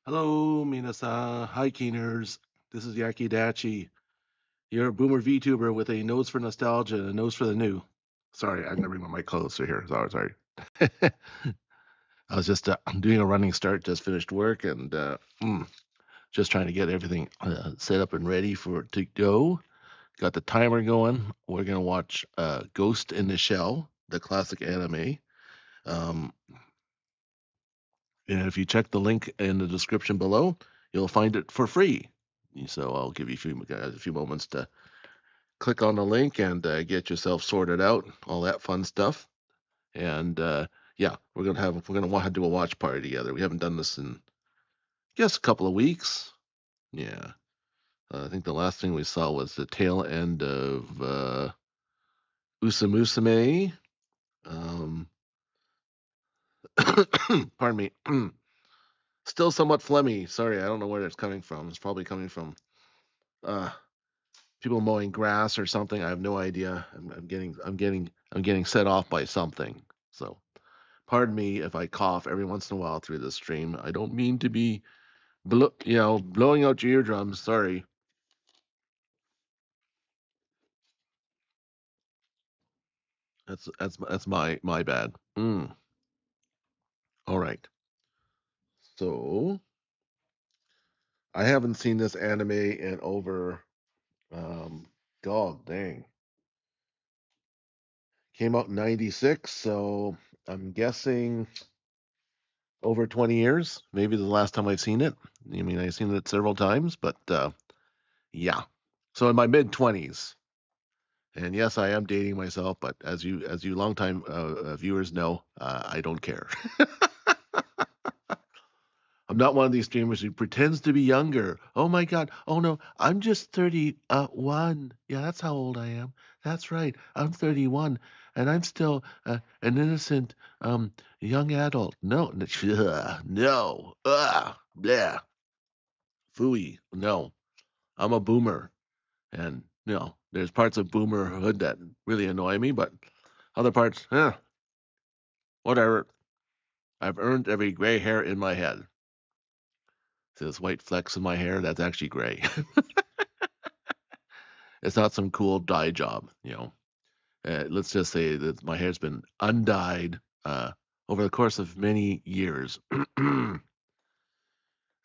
Hello, Minasan. Hi, Keeners. This is Yaki Dachi. You're a boomer VTuber with a nose for nostalgia and a nose for the new. Sorry, I'm gonna bring my mic closer here. Sorry. I was just doing a running start. Just finished work and just trying to get everything set up and ready for it to go. Got the timer going. We're gonna watch Ghost in the Shell, the classic anime. Um, and if you check the link in the description below, you'll find it for free. So I'll give you a few moments to click on the link and get yourself sorted out, all that fun stuff. And yeah, we're gonna want to do a watch party together. We haven't done this in a couple of weeks. Yeah, I think the last thing we saw was the tail end of Usamusume. Um, pardon me. Still somewhat phlegmy. Sorry, I don't know where it's coming from. It's probably coming from uh, people mowing grass or something. I have no idea. I'm getting set off by something. So pardon me if I cough every once in a while through this stream. I don't mean to be, blowing out your eardrums. Sorry. That's my bad. All right. So I haven't seen this anime in over, um, God dang, came out in '96. So I'm guessing over 20 years. Maybe the last time I've seen it. I mean, I've seen it several times, but yeah. So in my mid 20s. And yes, I am dating myself, but as you longtime viewers know, I don't care. I'm not one of these streamers who pretends to be younger. Oh my God. Oh no, I'm just 31. Yeah, that's how old I am. That's right. I'm 31, and I'm still an innocent young adult. No, no, blah, fooey. No, I'm a boomer, and there's parts of boomerhood that really annoy me, but other parts, whatever. I've earned every gray hair in my head. See this white flecks in my hair? That's actually gray. It's not some cool dye job. Let's just say that my hair's been undyed over the course of many years,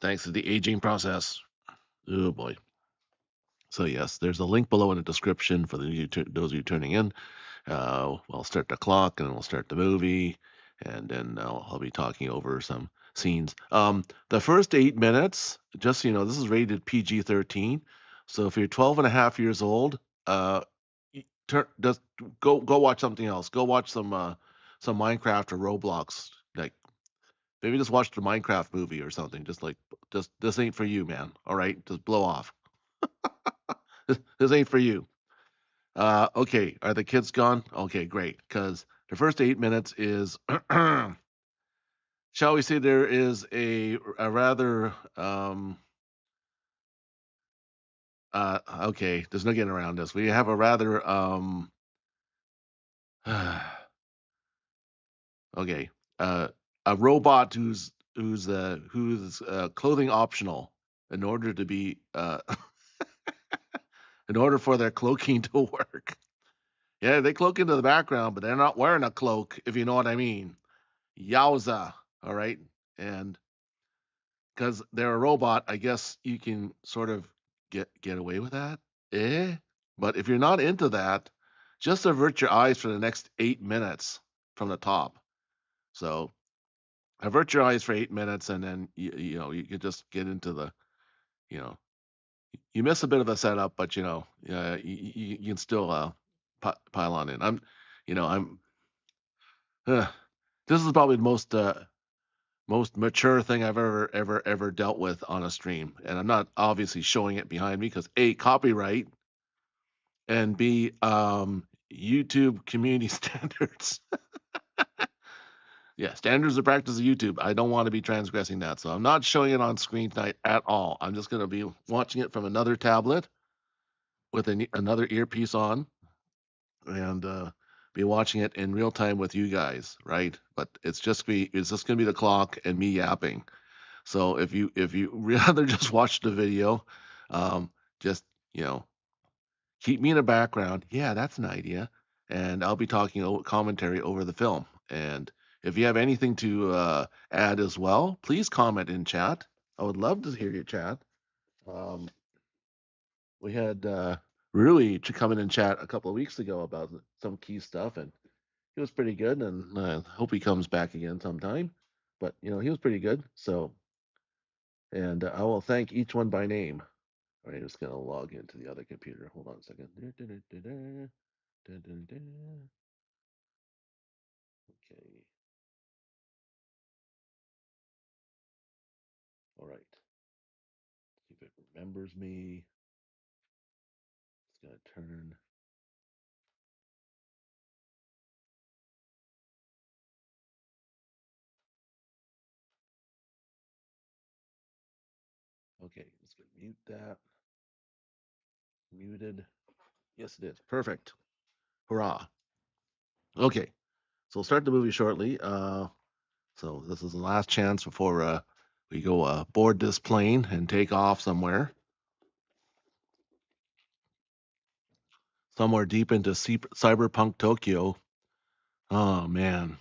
thanks to the aging process. Oh boy. So yes, there's a link below in the description for those of you tuning in. I'll start the clock and we'll start the movie, and then I'll be talking over some scenes. The first 8 minutes, just so you know, this is rated PG-13. So if you're 12 and a half years old, uh, just go watch something else. Go watch some Minecraft or Roblox. Like maybe just watch the Minecraft movie or something. Just this ain't for you, man. All right, just blow off. This ain't for you. Okay, are the kids gone? Okay, great. Because the first 8 minutes is, shall we say, there is a rather okay. There's no getting around this. We have a rather okay, uh, a robot who's clothing optional in order to be in order for their cloaking to work. Yeah, they cloak into the background, but they're not wearing a cloak, if you know what I mean. Yowza. All right. And because they're a robot, I guess you can sort of get away with that. Eh? But if you're not into that, just avert your eyes for the next 8 minutes from the top. So avert your eyes for 8 minutes, and then you can just get into the you know you miss a bit of a setup, but you can still pile on in. I'm uh, this is probably the most mature thing I've ever dealt with on a stream. And I'm not obviously showing it behind me because A, copyright, and B, YouTube community standards. Yeah, standards of practice of YouTube. I don't want to be transgressing that. So I'm not showing it on screen tonight at all. I'm just going to be watching it from another tablet with another earpiece on, and be watching it in real time with you guys, right? But it's just going to be the clock and me yapping. So if you rather just watch the video, just you know keep me in the background. Yeah, that's an idea, and I'll be talking commentary over the film. And if you have anything to add as well, please comment in chat. I would love to hear your chat. Um, we had Rui to come in and chat a couple of weeks ago about some key stuff, and he was pretty good. And I hope he comes back again sometime. But he was pretty good. So, and I will thank each one by name. All right, I'm just gonna log into the other computer. Hold on a second. Okay. All right. See if it remembers me. It's gonna turn. Okay, let's gonna mute that. Muted. Yes, it is. Perfect. Hurrah. Okay, so we'll start the movie shortly. So this is the last chance before we go board this plane and take off somewhere deep into cyberpunk Tokyo. Oh man,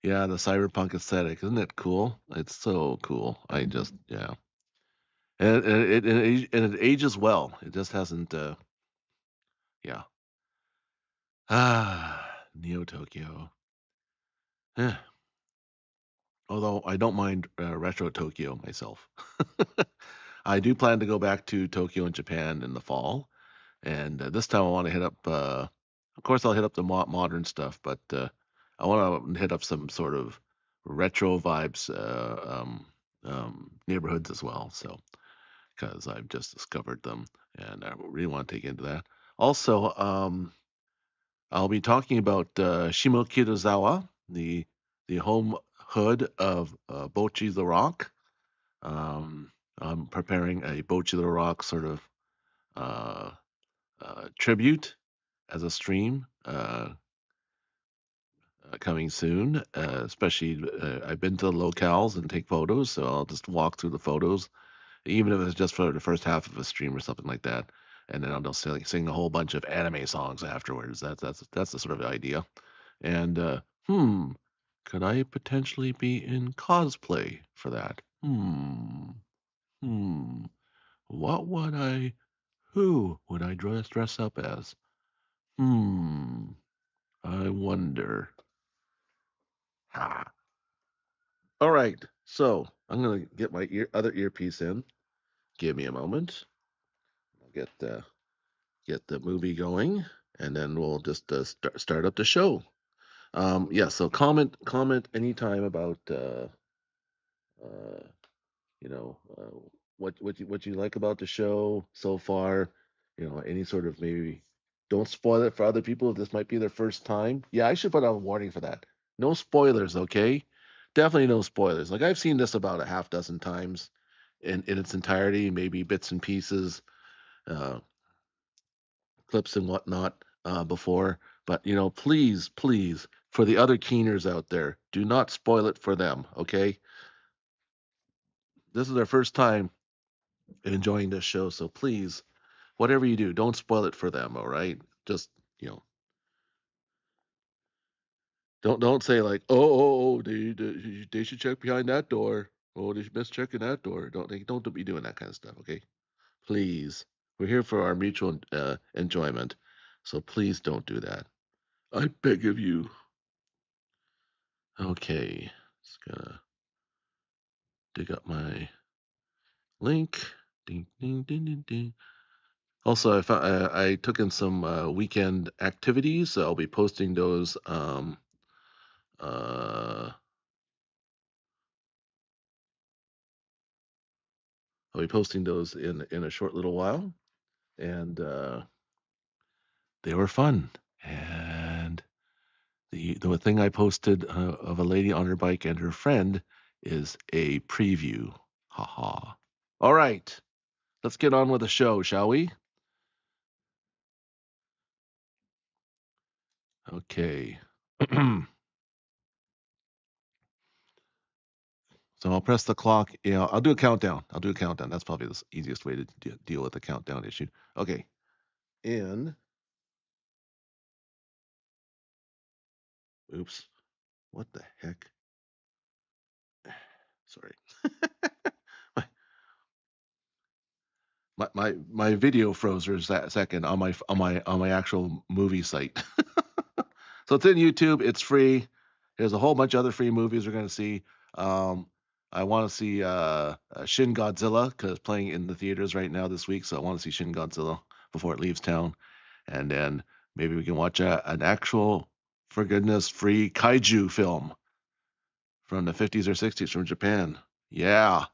yeah, the cyberpunk aesthetic, isn't it cool? It's so cool. I just yeah, and it ages well. It just hasn't. Yeah. Neo Tokyo. Eh, although I don't mind retro Tokyo myself. I do plan to go back to Tokyo and Japan in the fall, and this time I want to hit up. Of course, I'll hit up the modern stuff, but I want to hit up some sort of retro vibes neighborhoods as well. So, because I've just discovered them, and I really want to take into that. Also, I'll be talking about Shimokitazawa, the home hood of Bochi the Rock. I'm preparing a Bochi the Rock sort of uh, tribute as a stream coming soon. Especially, I've been to the locales and take photos, so I'll just walk through the photos, even if it's just for the first half of a stream or something like that. And then I'll just sing a whole bunch of anime songs afterwards. That's the sort of idea. And could I potentially be in cosplay for that? Hmm. What would I? Who would I dress up as? Hmm. I wonder. Ha. All right. So I'm gonna get my other earpiece in. Give me a moment. I'll get the movie going, and then we'll just start up the show. Yeah. So comment anytime about uh, you know what you like about the show so far. Any sort of maybe don't spoil it for other people if this might be their first time. Yeah, I should put out a warning for that. No spoilers, okay? Definitely no spoilers. Like I've seen this about a half dozen times in its entirety, maybe bits and pieces, uh, clips and whatnot before. But please, for the other keeners out there, do not spoil it for them, okay? This is their first time enjoying this show, so please, whatever you do, don't spoil it for them. All right, just you know, don't say like, oh, they should check behind that door. Oh, they should best check in that door. Don't be doing that kind of stuff. Okay, please. We're here for our mutual enjoyment, so please don't do that. I beg of you. Okay, just gonna dig up my link. Ding ding ding ding ding. Also, I took in some weekend activities. So I'll be posting those. Uh, I'll be posting those in a short little while, and they were fun. And the thing I posted of a lady on her bike and her friend is a preview. Haha. All right, let's get on with the show, shall we? Okay. So So I'll press the clock. Yeah, I'll do a countdown. I'll do a countdown. That's probably the easiest way to deal with the countdown issue. Okay. In. Oops. What the heck? Sorry. my video froze for a second on my actual movie site. So it's in YouTube. It's free. There's a whole bunch of other free movies we're gonna see. Um, I want to see Shin Godzilla because it's playing in the theaters right now this week. So I want to see Shin Godzilla before it leaves town, and then maybe we can watch an actual, for goodness, free kaiju film from the 50s or 60s from Japan. Yeah,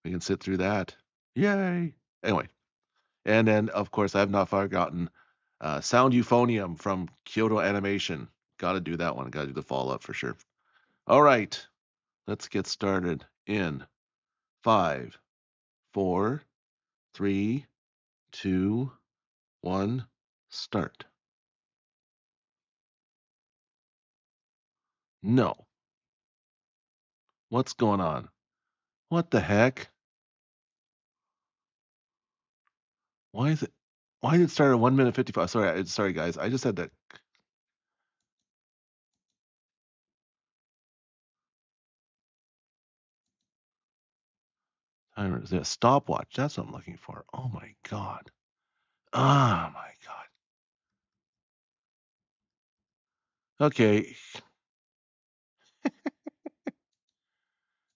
we can sit through that. Yay! Anyway, and then of course I've not forgotten Sound Euphonium from Kyoto Animation. Got to do that one. Got to do the follow up for sure. All right, let's get started in 5, 4, 3, 2, 1, start. No. What's going on? What the heck? Why is it? Why did it start at 1 minute 55? Sorry guys. I just had that timer. Is that a stopwatch? That's what I'm looking for. Oh my god. Oh my god. Okay.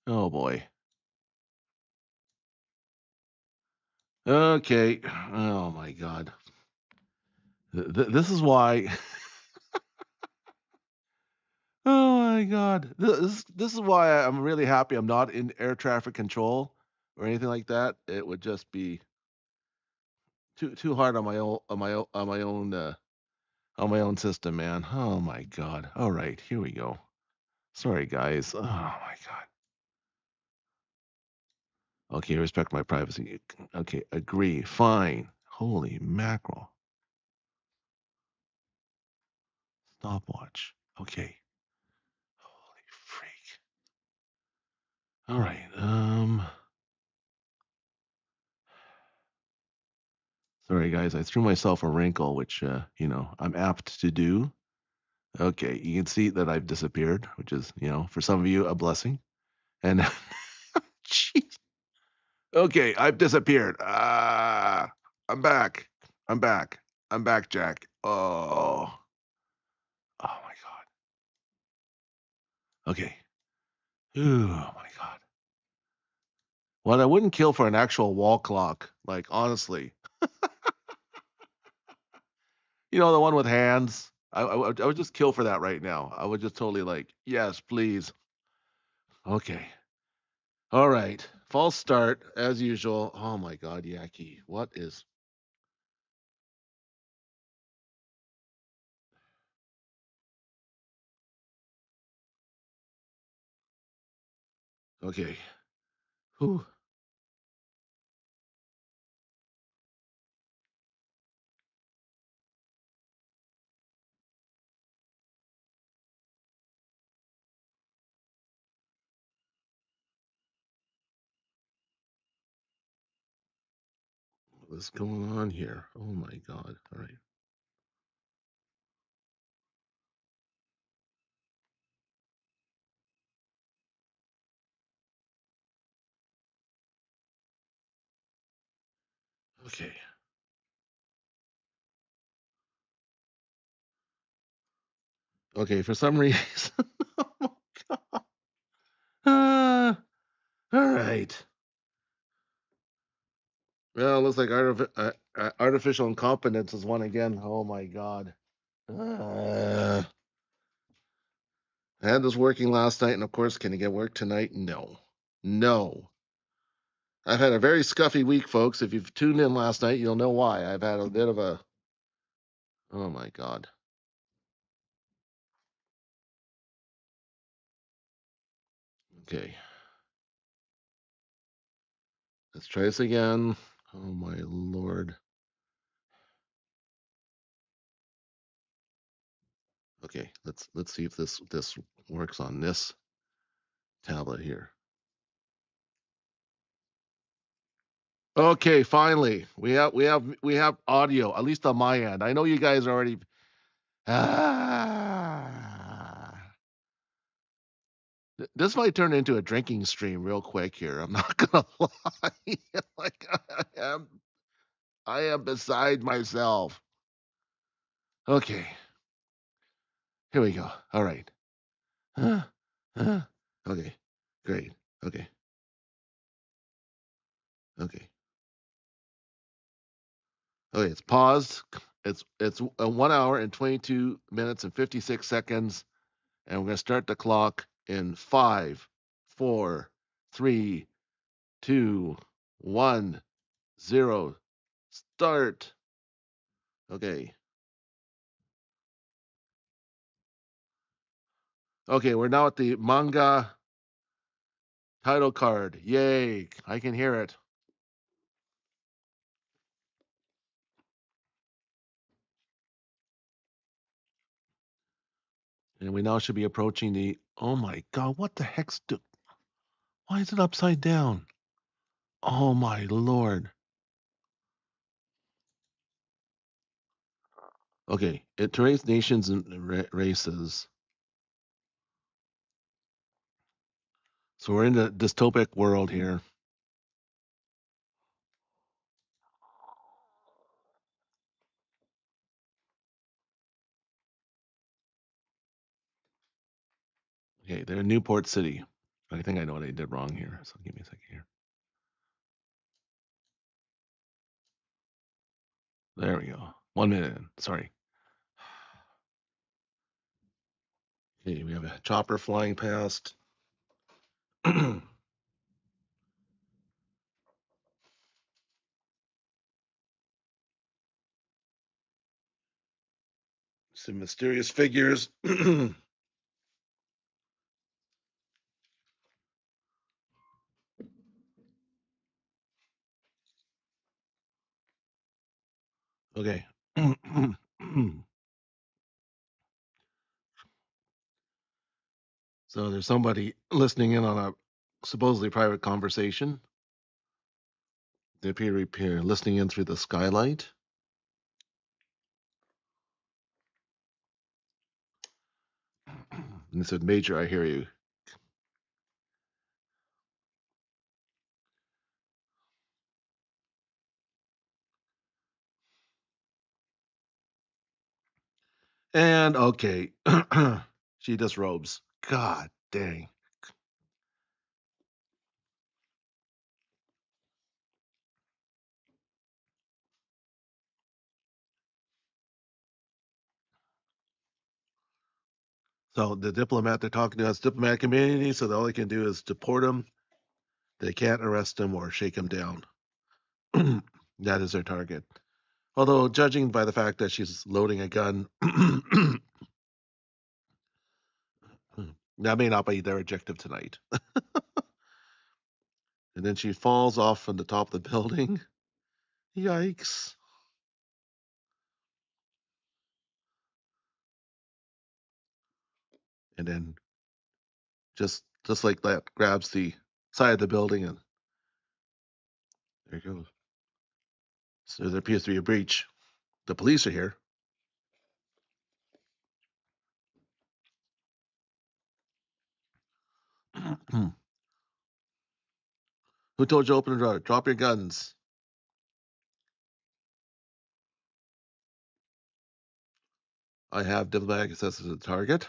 Oh boy. Okay. Oh my god. This is why. Oh my god. This is why I'm really happy I'm not in air traffic control or anything like that. It would just be too hard on my own on my own system, man. Oh my god. All right, here we go. Sorry guys. Oh my god. Okay, respect my privacy. Okay, agree. Fine. Holy mackerel. Stopwatch. Okay. Holy freak. All right. Sorry guys, I threw myself a wrinkle, which I'm apt to do. Okay, you can see that I've disappeared, which is, for some of you a blessing. And jeez. Okay, I've disappeared. I'm back. I'm back. I'm back, Jack. Oh. Oh my god. Okay. Ooh, oh my god. What I wouldn't kill for an actual wall clock, like honestly. The one with hands. I would just kill for that right now. I would just totally like, yes, please. Okay. All right. False start as usual. Oh my god, Yaki. What is okay. Whew. What's going on here? Oh my god. All right. Okay. Okay, for some reason. Oh my god. All right. Well, it looks like artificial incompetence is one again. Oh my god. Uh, I had this working last night, and of course, can it get work tonight? No. No. I've had a very scuffy week, folks. If you've tuned in last night, you'll know why. I've had a bit of a. Oh my god. Okay. Let's try this again. Oh my lord. Okay, let's see if this works on this tablet here. Okay, finally, we have audio, at least on my end. I know you guys are already. Ah, this might turn into a drinking stream real quick here. I'm not gonna lie. Like I am beside myself. Okay, here we go. All right. Huh, huh. Okay, great. Okay, okay, okay. It's paused. It's 1 hour and 22 minutes and 56 seconds. And we're going to start the clock in 5, 4, 3, 2, 1, 0. Start. Okay. Okay, we're now at the manga title card. Yay. I can hear it. And we now should be approaching the. Oh my God, what the heck's. Why is it upside down? Oh my Lord. Okay, it traces nations and races. So we're in the dystopic world here. Okay, they're in Newport City. I think I know what I did wrong here. So give me a second here. There we go. 1 minute in. Sorry. Okay, we have a chopper flying past. Some mysterious figures. Okay. So there's somebody listening in on a supposedly private conversation. They appear to be listening in through the skylight. And they said, Major, I hear you. And okay. She disrobes. God dang. So the diplomat they're talking to has diplomatic immunity, so all they can do is deport him. They can't arrest him or shake him down. That is their target. Although, judging by the fact that she's loading a gun, that may not be their objective tonight. And then she falls off from the top of the building. Yikes. And then just like that, grabs the side of the building and there it goes. So there appears to be a breach. The police are here. Who told you to open the door? Drop your guns. I have diplomatic access to the target.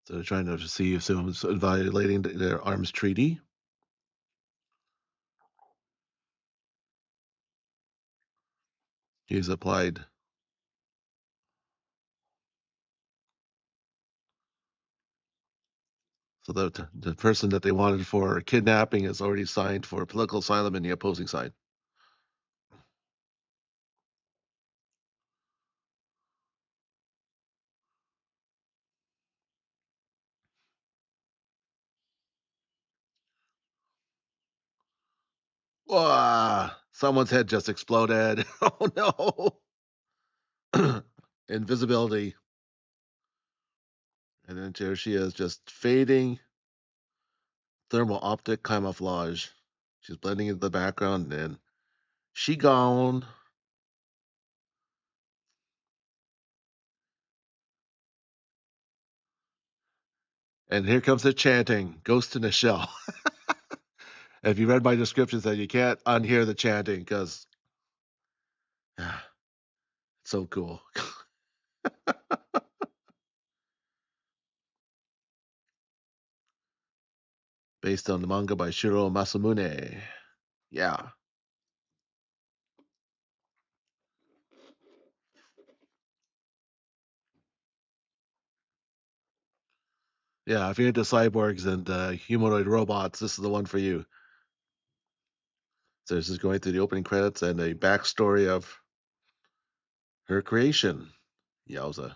So they're trying to see if someone's violating their arms treaty. He's applied. So the person that they wanted for kidnapping is already signed for political asylum in the opposing side. Someone's head just exploded. Oh no. Invisibility. And then there she is just fading. Thermal optic camouflage. She's blending into the background and she gone. And here comes the chanting. Ghost in a shell. If you read my descriptions, that you can't unhear the chanting because it's so cool. Based on the manga by Shiro Masamune. Yeah. Yeah, if you're into cyborgs and humanoid robots, this is the one for you. So this is going through the opening credits and a backstory of her creation. Yowza.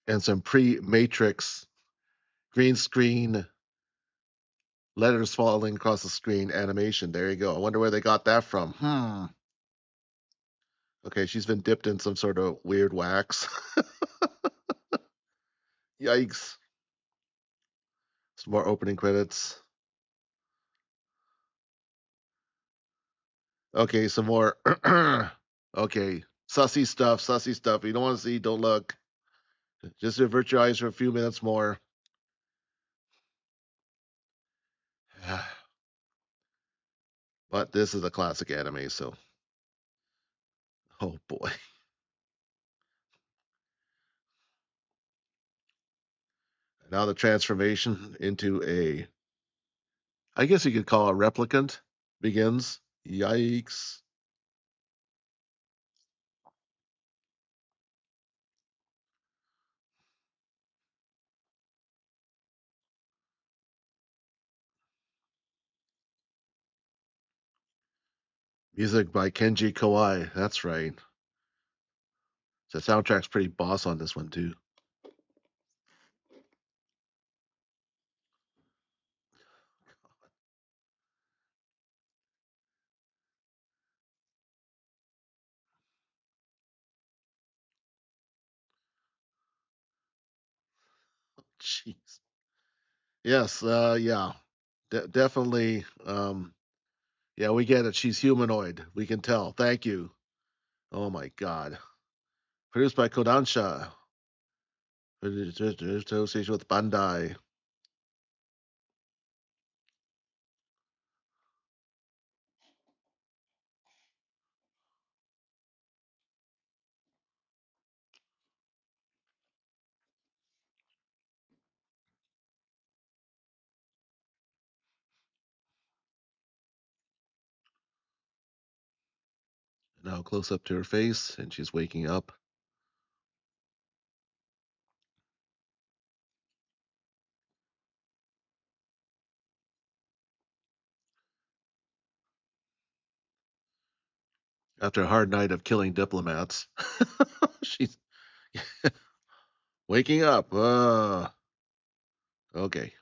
And some pre-Matrix green screen letters falling across the screen animation. There you go. I wonder where they got that from. Okay, she's been dipped in some sort of weird wax. Yikes. Some more opening credits. Okay, some more. Okay, sussy stuff, sussy stuff. You don't want to see, don't look. Just avert your eyes for a few minutes more. But this is a classic anime, so oh boy. Now the transformation into a, I guess you could call a replicant begins. Yikes. Music by Kenji Kawai. That's right. The soundtrack's pretty boss on this one too. Jeez. Yes, yeah. Definitely yeah, we get it. She's humanoid. We can tell. Thank you. Oh my god. Produced by Kodansha. Association with Bandai. Now close up to her face, and she's waking up. After a hard night of killing diplomats. She's waking up. Okay.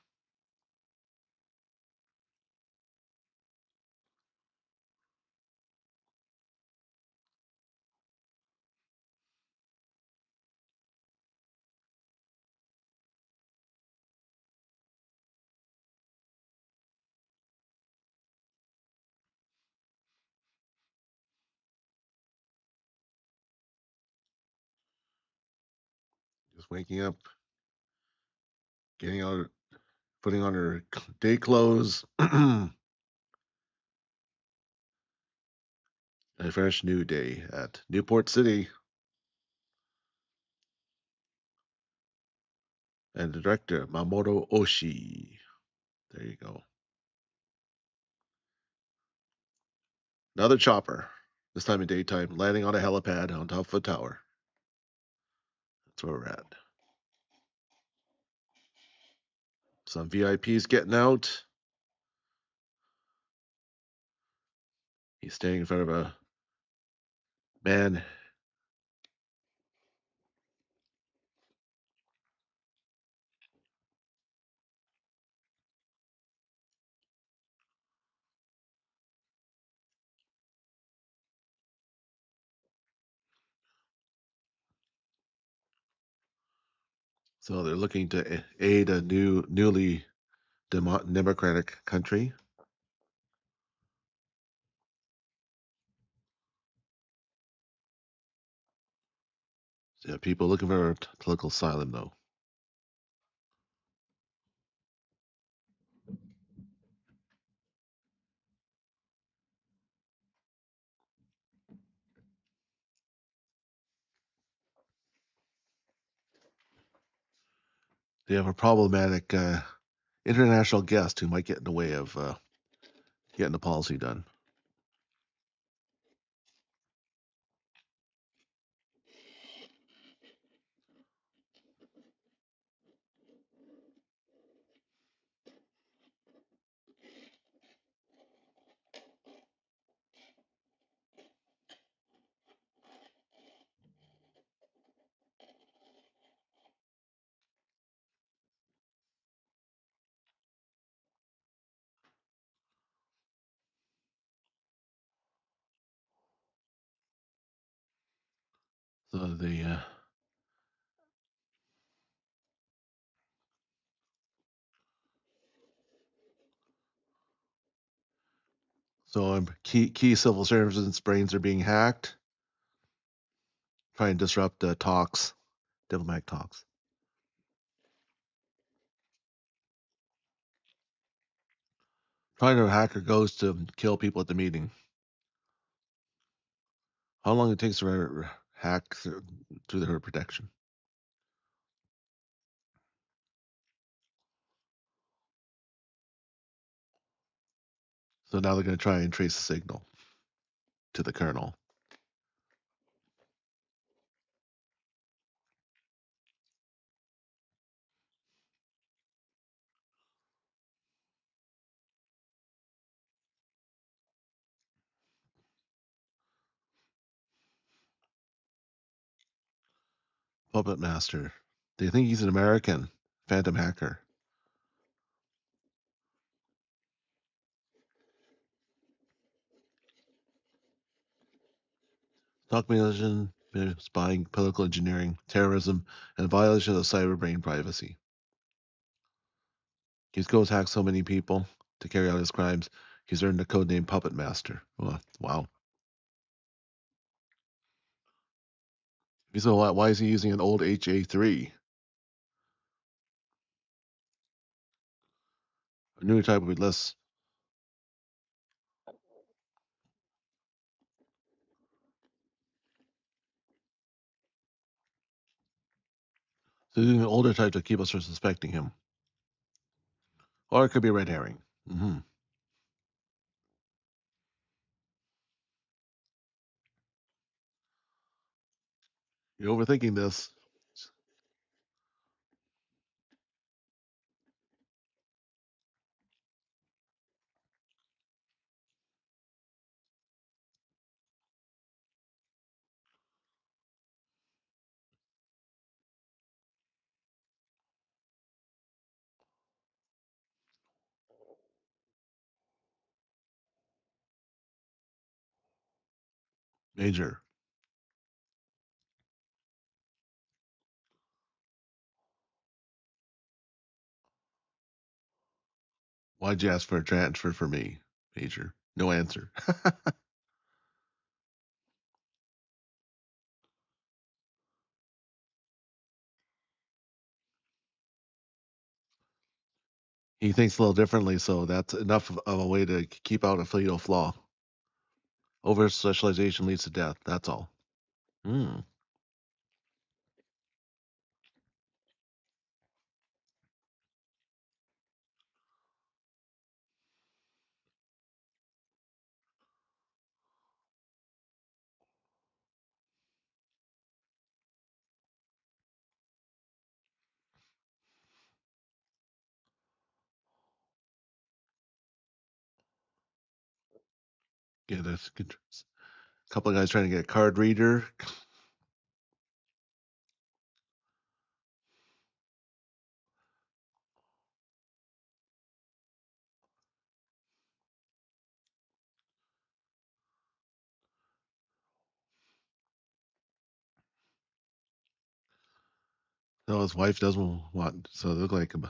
Just waking up, getting on, putting on her day clothes. A fresh new day at Newport City. And the director, Mamoto Oshii. There you go. Another chopper. This time in daytime, landing on a helipad on top of a tower. That's where we're at. Some VIPs getting out. He's standing in front of a man. So they're looking to aid a newly democratic country. So, yeah, people looking for political asylum, though. They have a problematic international guest who might get in the way of getting the policy done. So key civil servants' brains are being hacked, trying to disrupt talks, diplomatic talks. Trying to hacker goes to kill people at the meeting. How long it takes to hack through her protection? So now they're going to try and trace the signal to the kernel. Puppet Master. They think he's an American phantom hacker. Stock manipulation, spying, political engineering, terrorism, and violation of cyber brain privacy. He's going to hack so many people to carry out his crimes. He's earned the code name Puppet Master. Oh, wow. So why is he using an old HA3? A newer type would be less. So he's using an older type to keep us from suspecting him. Or it could be a red herring. You're overthinking this. Major. Why'd you ask for a transfer for me? Major. No answer. He thinks a little differently, so that's enough of a way to keep out a fatal flaw. Over specialization leads to death. That's all. Hmm. Yeah, that's good. A couple of guys trying to get a card reader. No, his wife doesn't want. So they look like him.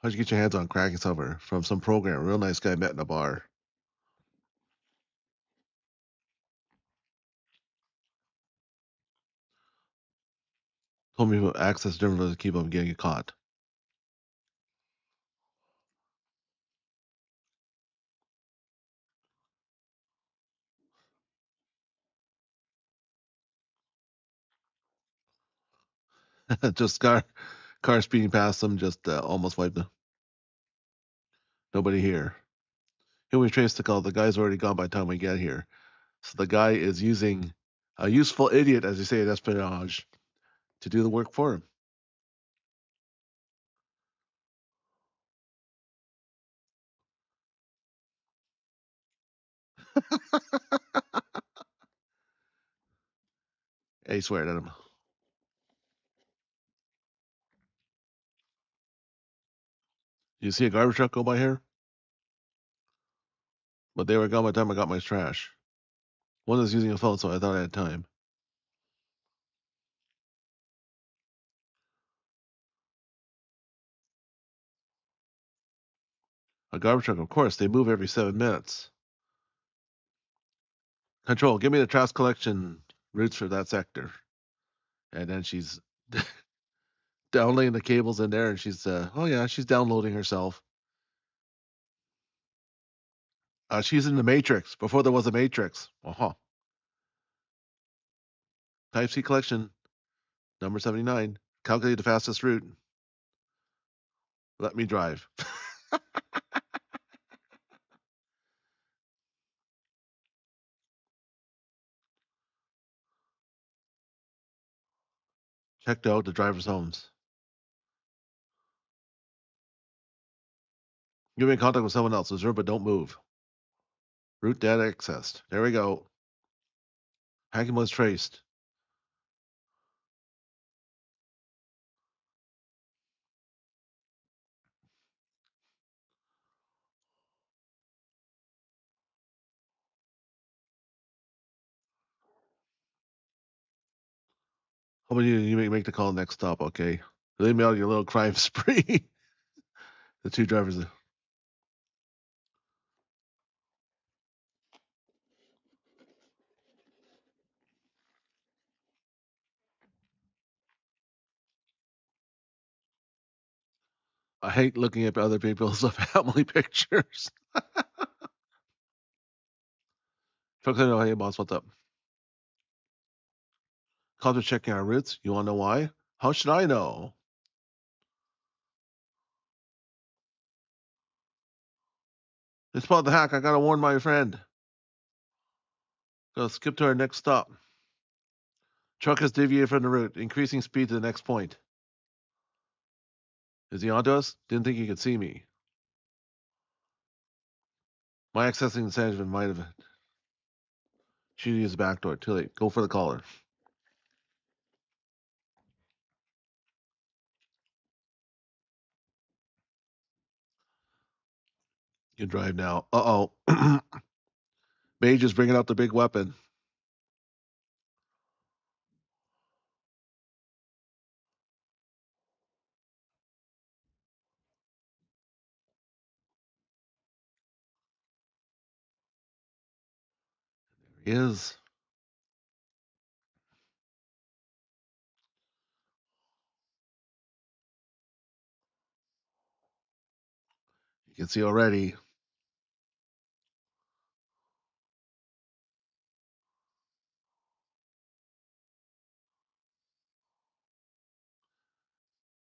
How'd you get your hands on Cracking Silver from some program? Real nice guy met in a bar. Told me about access different to keep him getting caught. Just car speeding past them, just almost wiped them. Nobody here. Here we trace the call. The guy's already gone by the time we get here. So the guy is using a useful idiot, as you say, at espionage, to do the work for him. Hey, he sweared at him. You see a garbage truck go by here? But they were gone by the time I got my trash. One was using a phone, so I thought I had time. A garbage truck, of course, they move every 7 minutes. Control, give me the trash collection routes for that sector. And then she's downloading the cables in there, and she's, oh yeah, she's downloading herself. She's in the Matrix before there was a Matrix. Uh-huh. Type C collection, number 79. Calculate the fastest route. Let me drive. Checked out the driver's homes. You'll be in contact with someone else. Observe, but don't move. Route data accessed. There we go. Hacking was traced. How about you make the call next stop, okay? Leave me out of your little crime spree. The two drivers. I hate looking at other people's family pictures. Folks, I know, hey boss, what's up? Calls are checking our routes. You want to know why? How should I know? It's about the hack. I gotta warn my friend. Go skip to our next stop. Truck has deviated from the route, increasing speed to the next point. Is he onto us? Didn't think he could see me. My accessing the sandwich might have shooting his back door. Too late. Go for the caller. You drive now. Uh-oh. Mage is bringing out the big weapon. There he is. You can see already.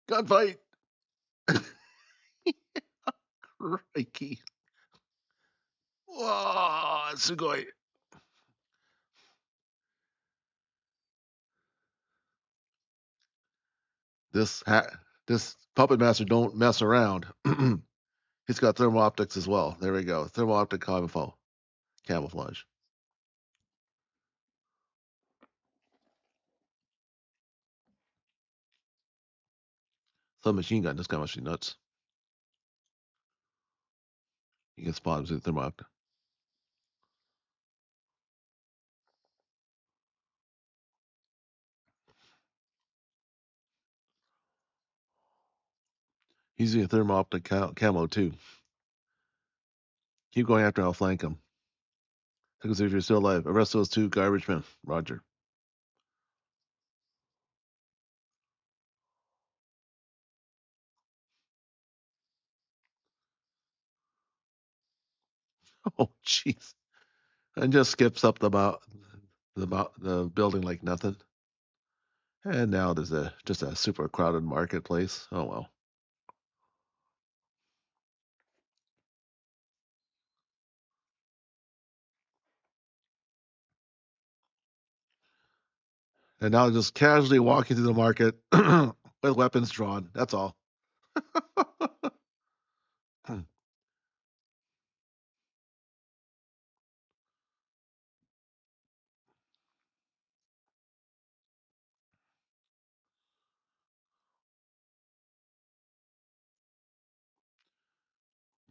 Gunfight. Crikey. Whoa, Sugoi. This puppet master don't mess around. He's got thermal optics as well. There we go. Thermal optic camouflage. Some machine gun. This guy must be nuts. You can spot him with thermal optic. He's using a thermal optic camo too. Keep going after. I'll flank him. Because if you're still alive, arrest those two garbage men. Roger. Oh, jeez. And just skips up the building like nothing. And now there's just a super crowded marketplace. Oh well. And now just casually walking through the market with weapons drawn. That's all.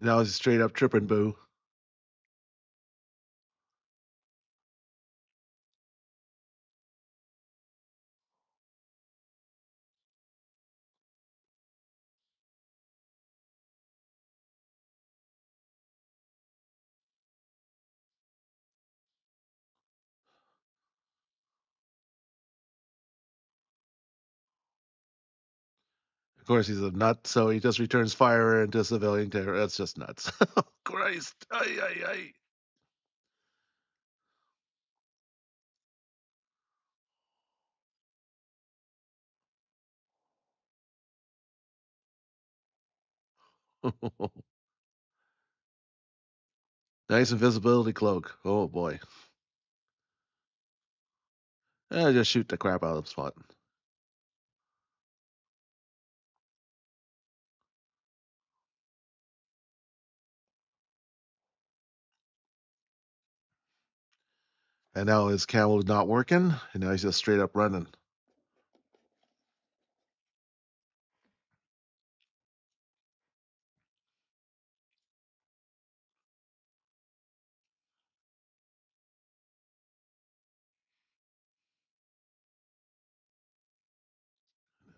Now he's straight up tripping boo. Of course, he's a nut, so he just returns fire into civilian terror. That's just nuts. Christ. Ay, ay. Nice invisibility cloak. Oh boy. Just shoot the crap out of the spot. And now his camo's not working, and now he's just straight up running.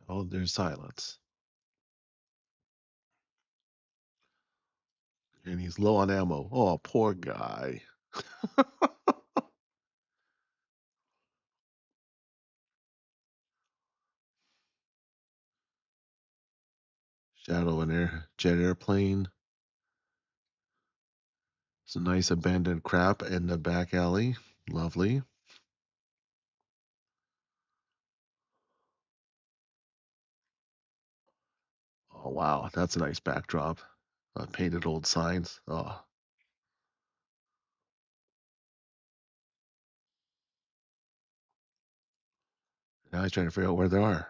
Oh, there's silence. And he's low on ammo. Oh, poor guy. Shadow and jet airplane. It's a nice abandoned crap in the back alley. Lovely. Oh wow, that's a nice backdrop. Painted old signs. Oh, now he's trying to figure out where they are.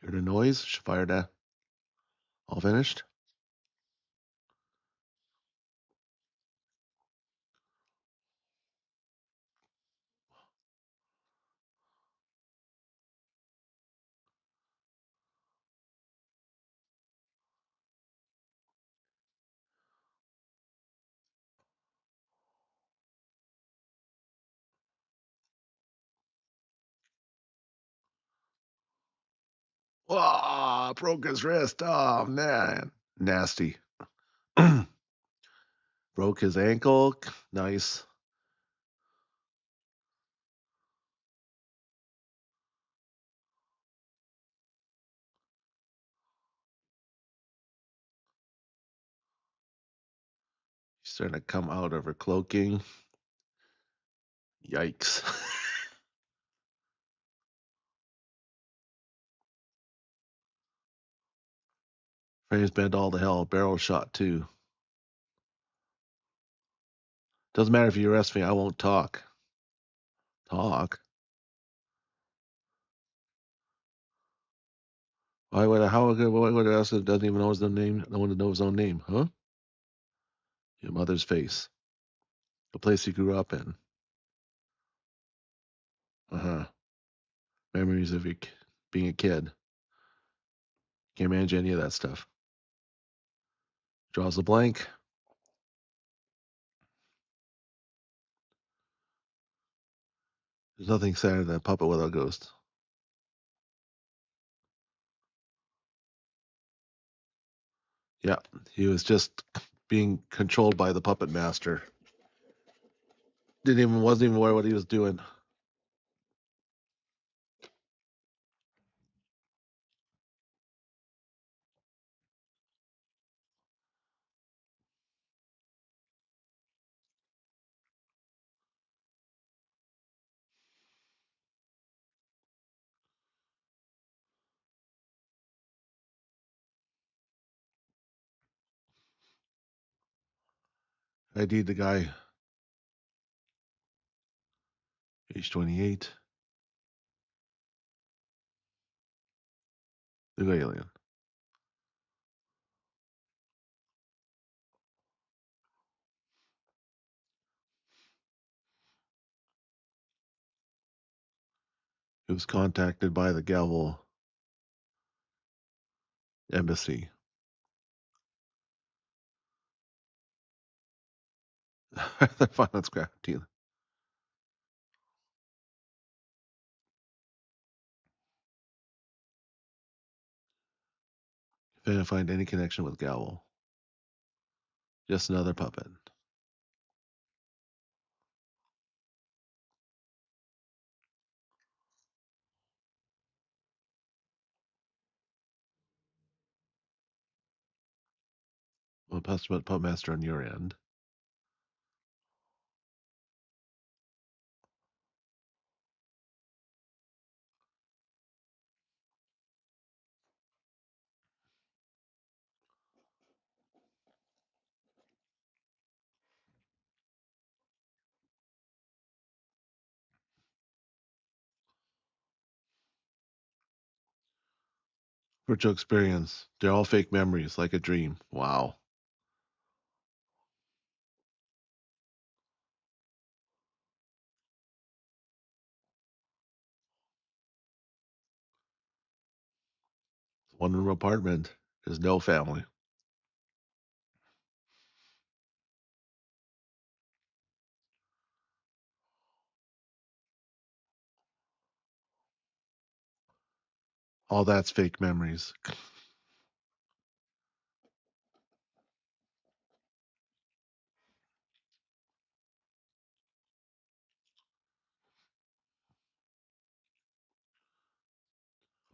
Hear the noise? Fire that. All finished? Oh, broke his wrist. Oh man, nasty. Broke his ankle. Nice. She's starting to come out of her cloaking. Yikes. Frames bent all to hell. Barrel shot too. Doesn't matter if you arrest me. I won't talk. Talk. Why would I? Why would I ask that doesn't even know his own name? No one to know his own name, huh? Your mother's face. The place he grew up in. Uh huh. Memories of being a kid. Can't manage any of that stuff. Draws a blank. There's nothing sadder than a puppet without a ghost. Yeah, he was just being controlled by the puppet master. Wasn't even aware what he was doing. ID'd the guy, age 28, the alien. He was contacted by the Gavel embassy. They're finance quarantine. Couldn't find any connection with Gavel. Just another puppet. Well, puppet master on your end. Virtual experience. They're all fake memories, like a dream. Wow. One room apartment. There's no family. All that's fake memories.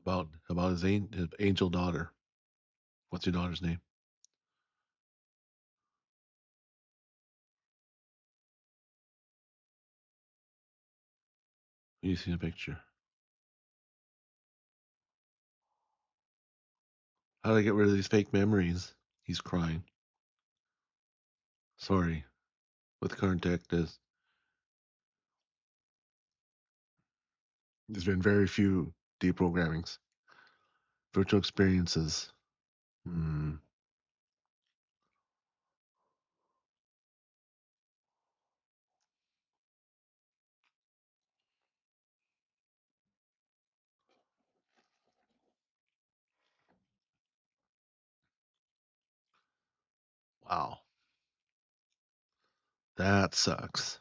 About his angel daughter. What's your daughter's name? You see a picture. How do I get rid of these fake memories? He's crying. Sorry. With contact is there's been very few deprogrammings. Virtual experiences. Hmm. Wow. That sucks.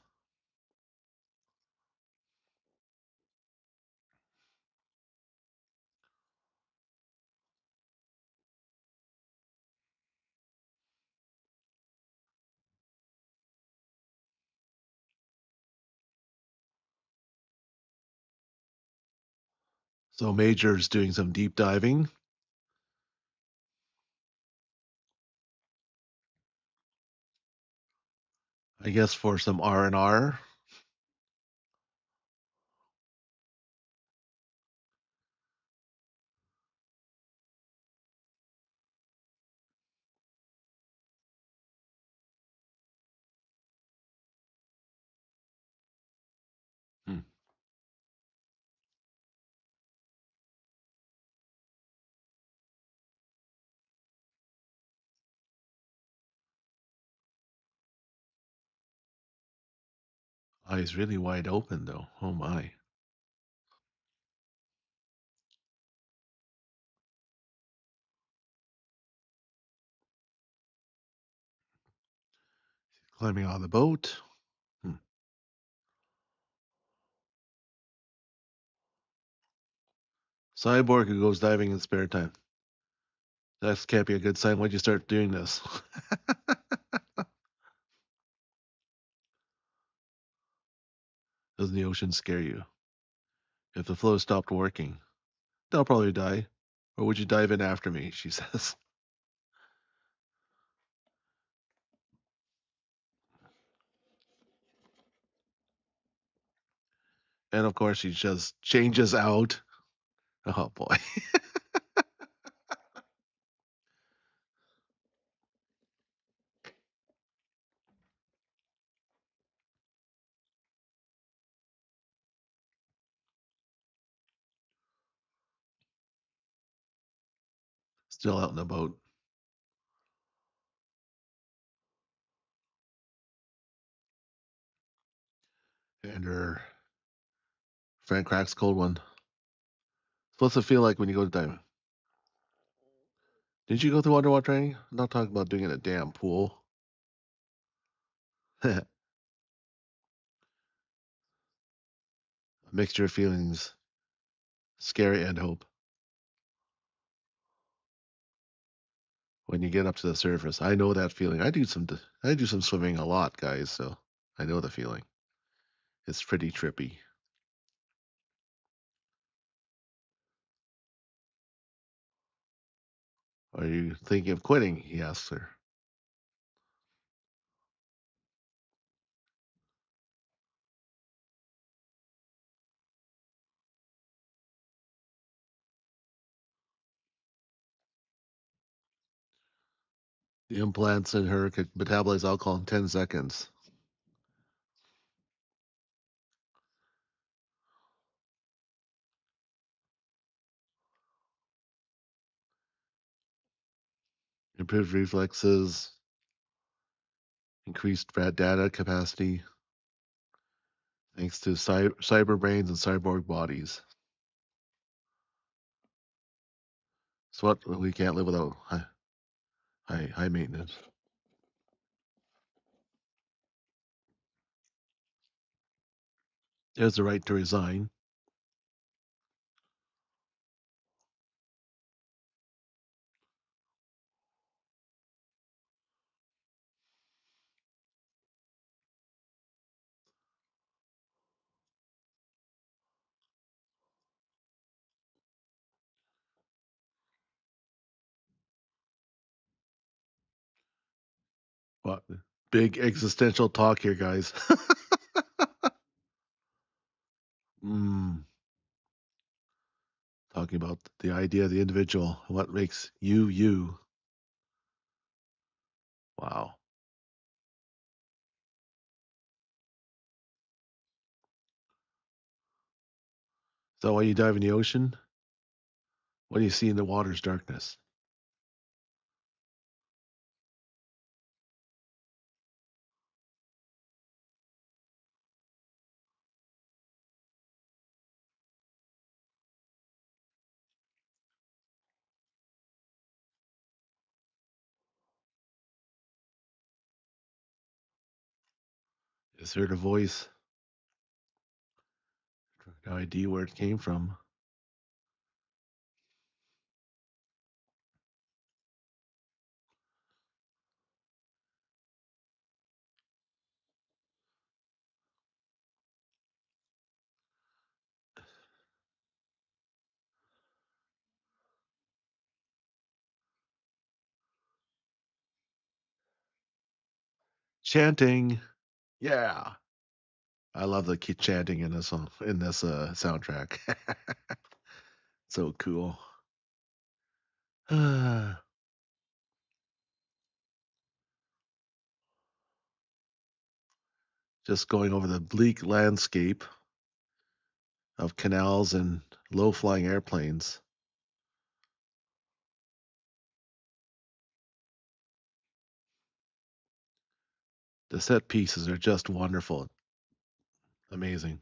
So Major's doing some deep diving, I guess, for some R&R. Hmm. Eyes really wide open though. Oh my. Climbing on the boat. Hmm. Cyborg who goes diving in spare time. That can't be a good sign. Why'd you start doing this? Doesn't the ocean scare you? If the flow stopped working, they'll probably die. Or would you dive in after me? She says. And of course, she just changes out. Oh boy. Still out in the boat. And her friend cracks cold one. What's it feel like when you go to diving? Did you go through underwater training? I'm not talking about doing it in a damn pool. A mixture of feelings, scary and hope. When you get up to the surface, I know that feeling. I do some swimming a lot, guys. So I know the feeling. It's pretty trippy. Are you thinking of quitting? He asks her. The implants in her could metabolize alcohol in 10 seconds. Improved reflexes, increased data capacity, thanks to cyber brains and cyborg bodies. It's what we can't live without high maintenance. There's the right to resign. What big existential talk here, guys. mm, talking about the idea of the individual, what makes you you. Wow. So when you dive in the ocean, what do you see in the water's darkness? Is heard a voice, no idea where it came from. Chanting. Yeah. I love the chanting in this song, in this soundtrack. So cool. Just going over the bleak landscape of canals and low flying airplanes. The set pieces are just wonderful. Amazing.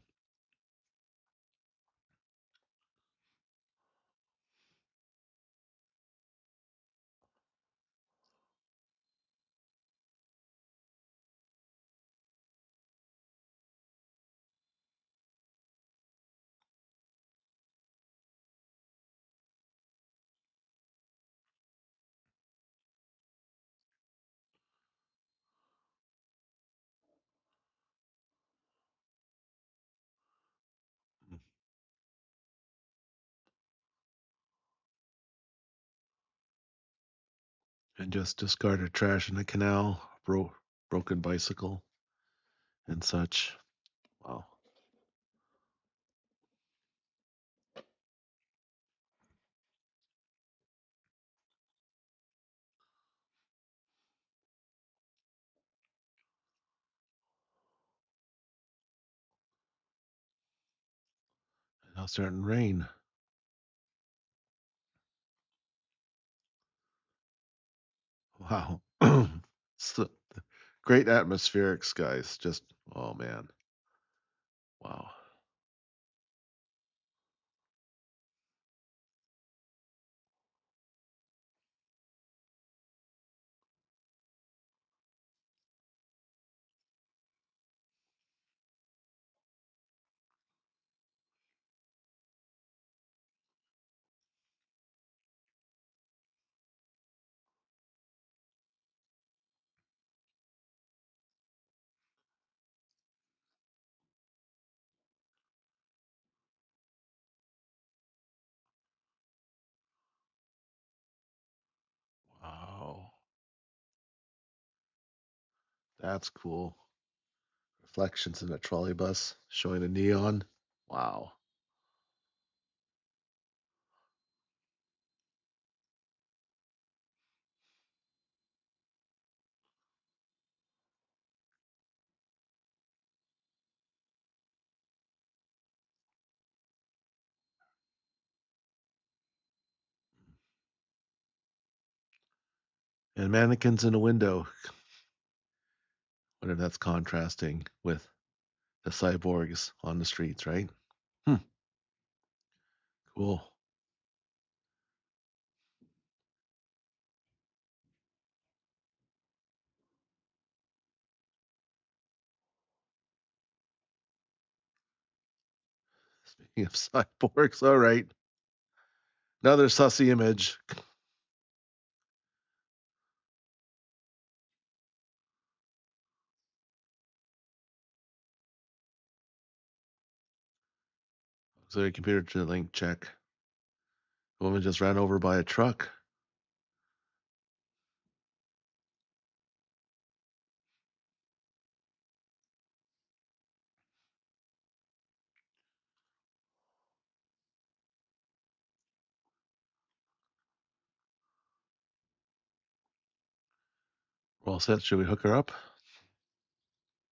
and just discarded trash in the canal, broken bicycle, and such. Wow. Now it's starting to rain. Wow. So, great atmospherics, guys. Just, oh man. Wow. Wow. That's cool. Reflections in a trolley bus showing a neon. Wow. And mannequins in a window. Wonder if that's contrasting with the cyborgs on the streets, right? Hmm. Cool. Speaking of cyborgs, all right. Another sussy image. So a computer to link check. A woman just ran over by a truck. We're all set. Should we hook her up?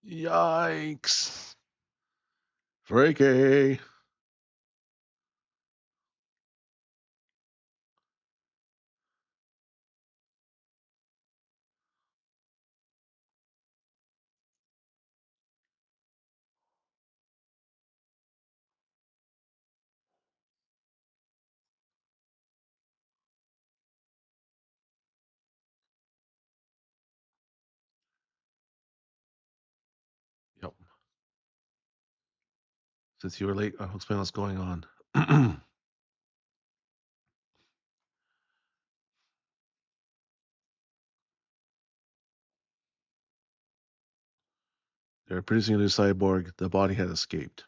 Yikes. Freaky. Yep. Since you were late, I'll explain what's going on. They're producing a new cyborg. The body had escaped.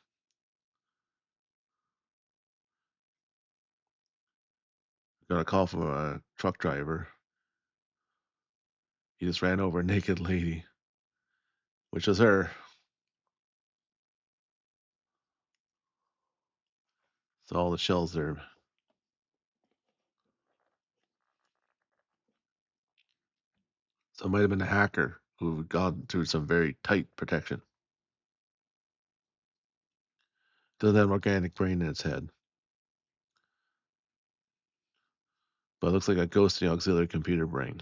Got a call from a truck driver. He just ran over a naked lady, which was her. So all the shells there. So it might have been a hacker who got through some very tight protection. Doesn't have an organic brain in its head, but it looks like a ghosting auxiliary computer brain.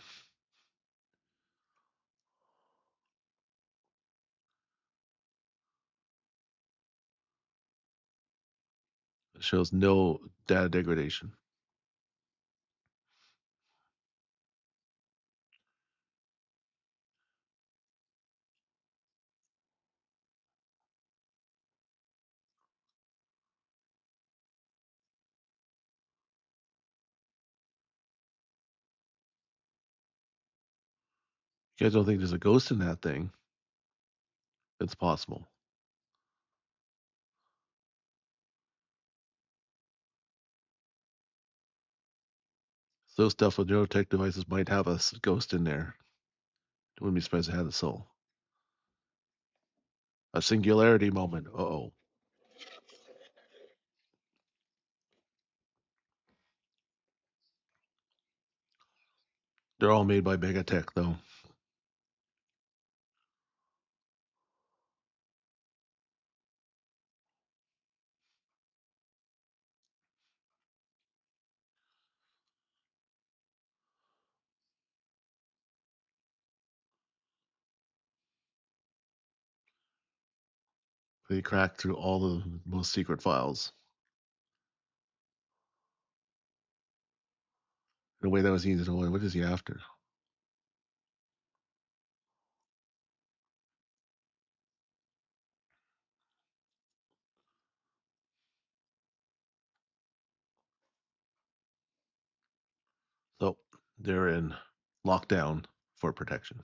It shows no data degradation. You guys don't think there's a ghost in that thing? It's possible. Those stuff with neurotech devices might have a ghost in there. Wouldn't be surprised to have a soul. A singularity moment. Uh-oh. They're all made by Megatech, though. They cracked through all the most secret files in a way that was easy to know. What is he after? So they're in lockdown for protection.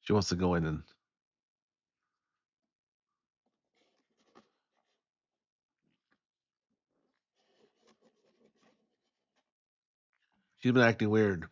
She wants to go in and she's been acting weird.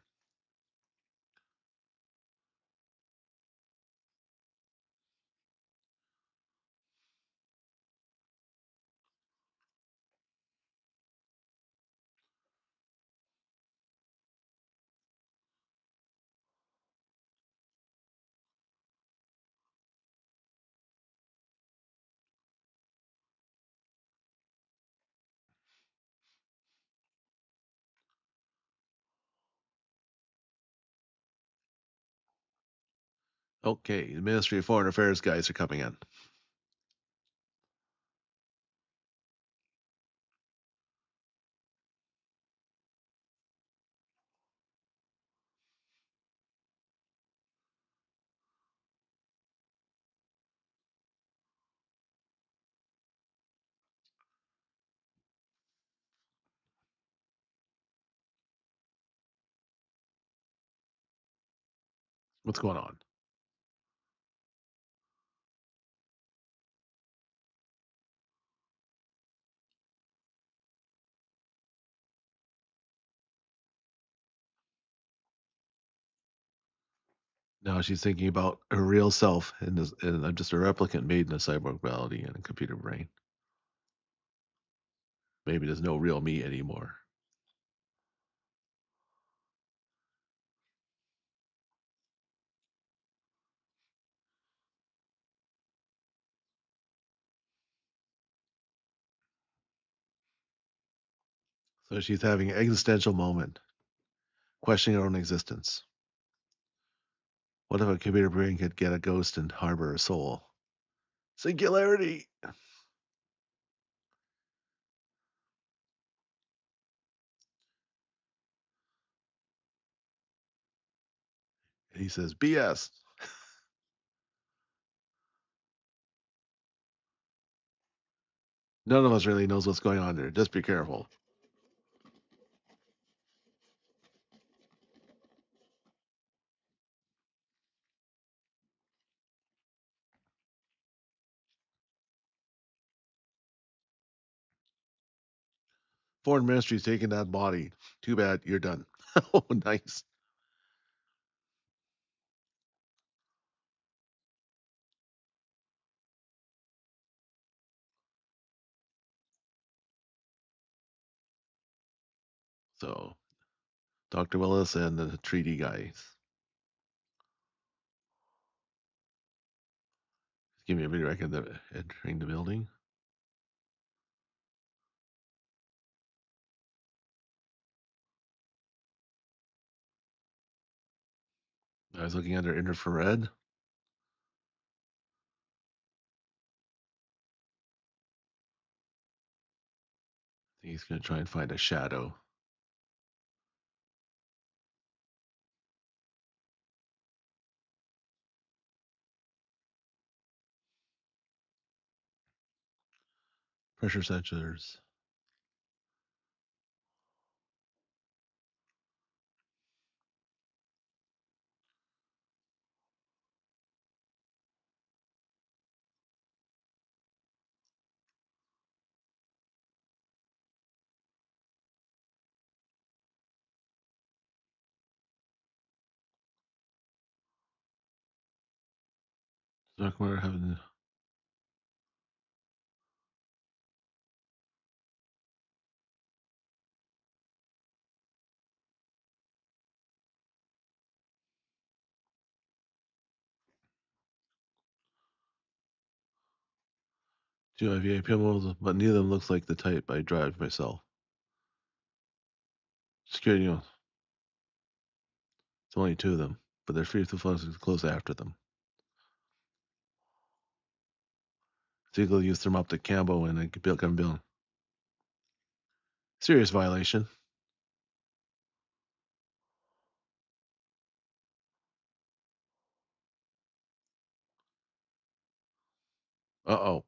Okay, the Ministry of Foreign Affairs guys are coming in. What's going on? Now she's thinking about her real self and I'm just a replicant made in a cyborg body and a computer brain. Maybe there's no real me anymore. So she's having an existential moment, questioning her own existence. What if a computer brain could get a ghost and harbor a soul? Singularity. And he says, BS. None of us really knows what's going on there. Just be careful. Foreign ministry's taking that body. Too bad, you're done. Oh, nice. So, Dr. Willis and the treaty guys. Give me a video record of entering the building. I was looking under infrared. I think he's going to try and find a shadow. Pressure sensors. Dark matter having. Do IVA models, but neither of them looks like the type I drive myself. Security, you know, it's only two of them, but they're free to close after them. It's illegal to use thermoptic camo and a gun bill. Serious violation. Uh-oh.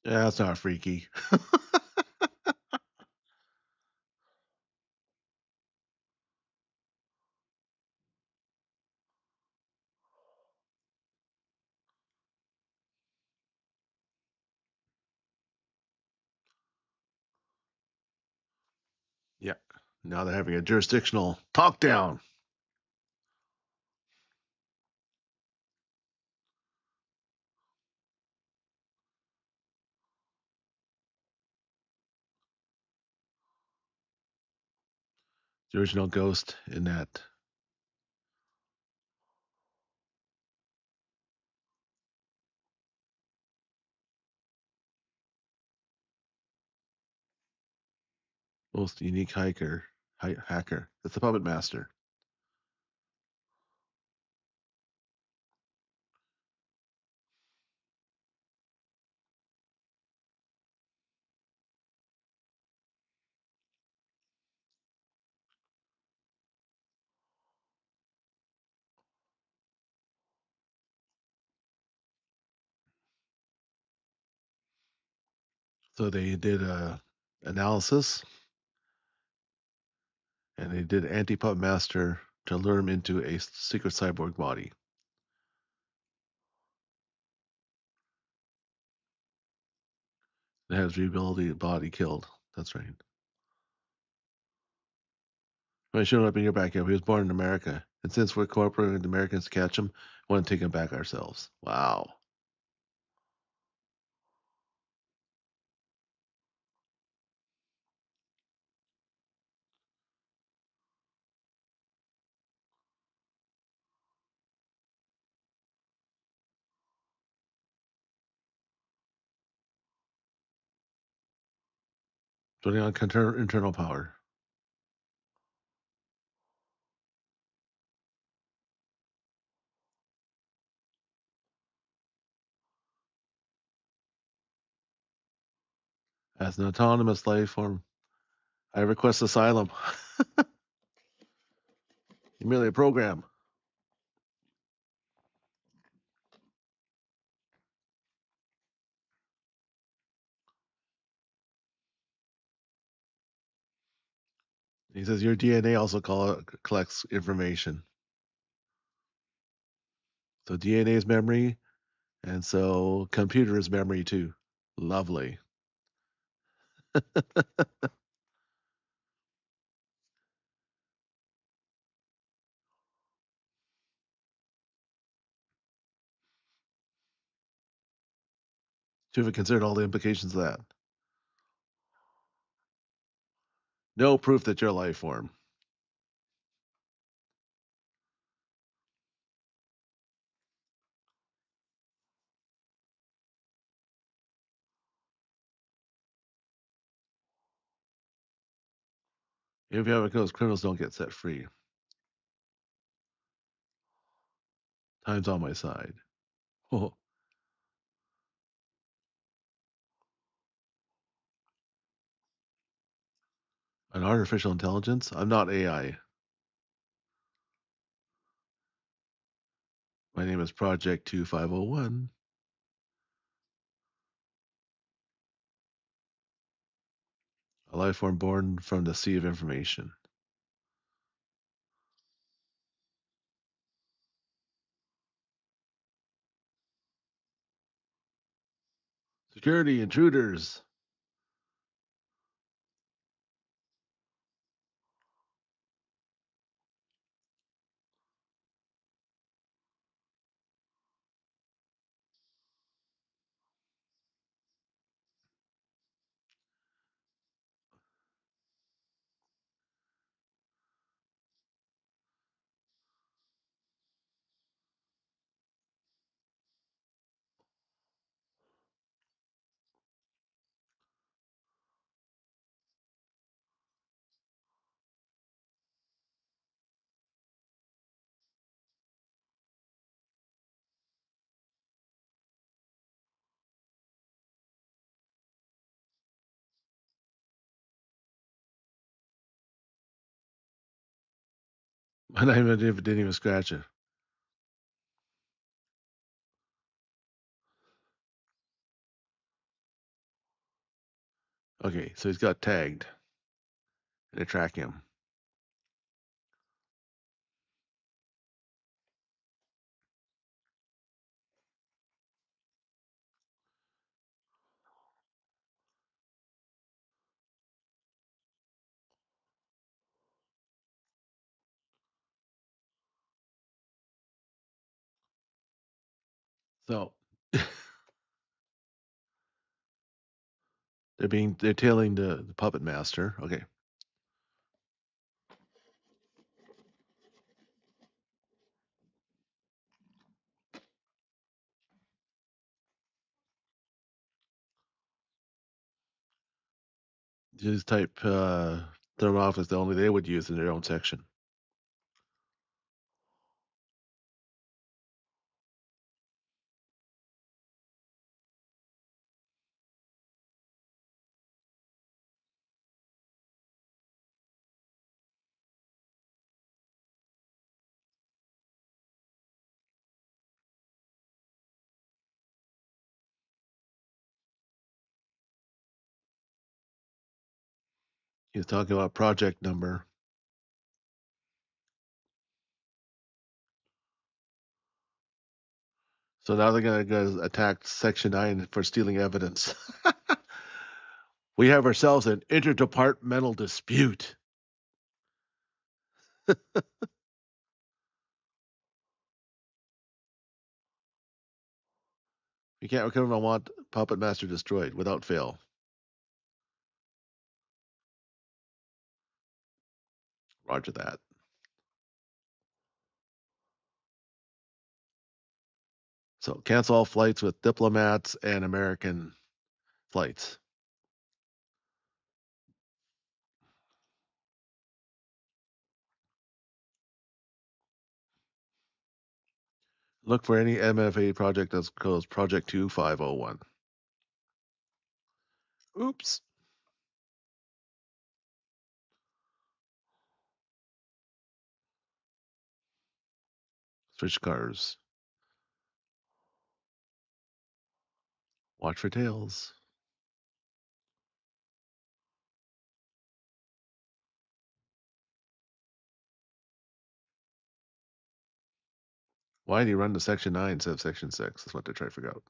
Yeah, that's not freaky. Yeah. Now they're having a jurisdictional talk down. The original ghost in that. Most unique hacker. That's the puppet master. So they did a analysis and they did anti-puppet master to lure him into a secret cyborg body. It has rebuild body killed. That's right. When I showed up in your backyard, he was born in America. And since we're cooperating with the Americans to catch him, we want to take him back ourselves. Wow. Turning on internal power. As an autonomous life form, I request asylum. You're merely a program. He says your DNA also collects information. So DNA is memory, and so computer is memory too. Lovely. Should have considered all the implications of that. No proof that you're a life form. If you have a ghost, criminals don't get set free. Time's on my side. Oh, an artificial intelligence? I'm not AI. My name is Project 2501. A life form born from the sea of information. Security intruders. And I didn't even scratch it. Okay, so he's got tagged. They track him. So they're tailing the puppet master. Okay. Just type thermophilus that only they would use in their own section. He's talking about project number. So now they're gonna go attack Section 9 for stealing evidence. We have ourselves an interdepartmental dispute. You can't recover. I want puppet master destroyed without fail. Roger that. So cancel all flights with diplomats and American flights. Look for any MFA project that's called Project 2501. Oops. Switch cars. Watch for tails. Why did he run to Section 9 instead of Section 6? That's what they're trying to figure out.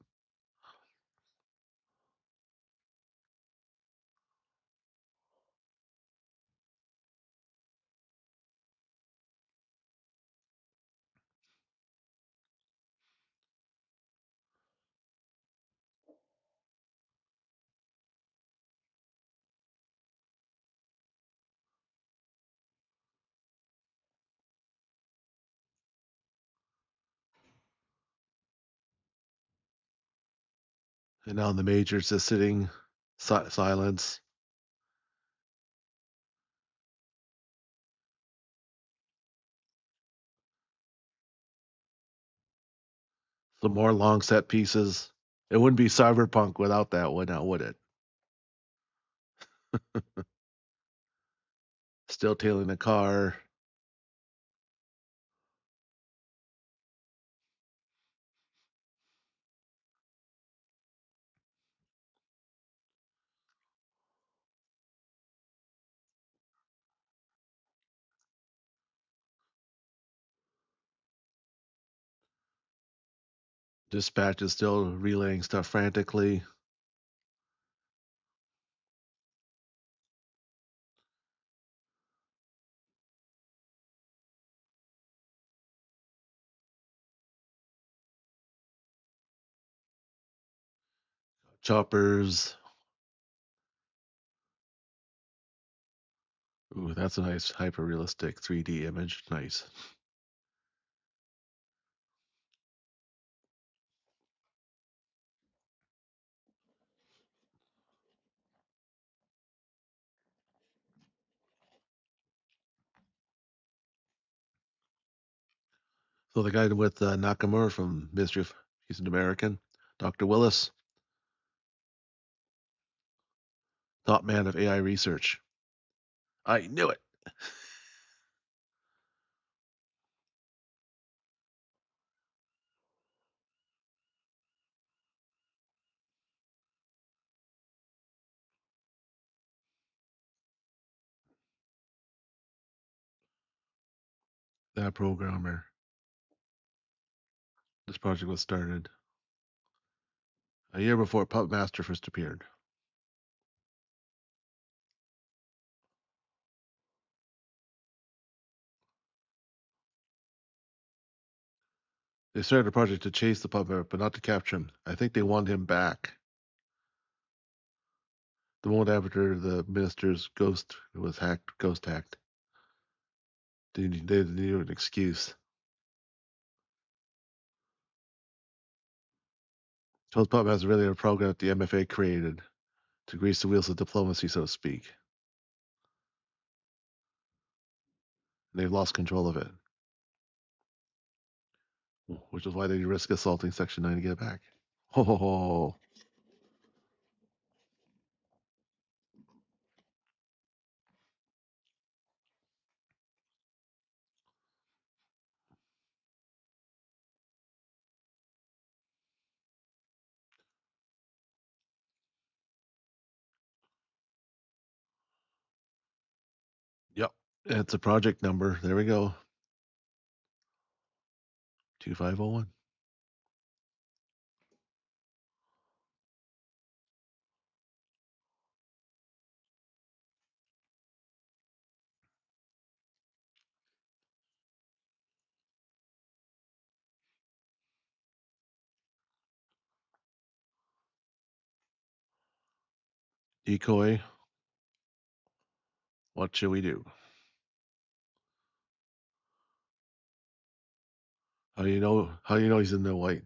And now the major's just sitting silence. Some more long set pieces. It wouldn't be cyberpunk without that one, now would it? Still tailing the car. Dispatch is still relaying stuff frantically. Choppers. Ooh, that's a nice hyper realistic 3D image. Nice. So the guy with Nakamura from Mischief, he's an American. Dr. Willis, top man of AI research. I knew it. That programmer. This project was started a year before Puppet Master first appeared. They started a project to chase the puppet, but not to capture him. I think they want him back. The moment after the minister's ghost was hacked, ghost hacked, they needed an excuse. So the puppet has really a program that the MFA created to grease the wheels of diplomacy, so to speak. They've lost control of it, which is why they risk assaulting Section 9 to get it back. Ho ho ho. Yep. It's a project number. There we go. 2501. Decoy. What should we do? How do you know? How do you know he's in the white?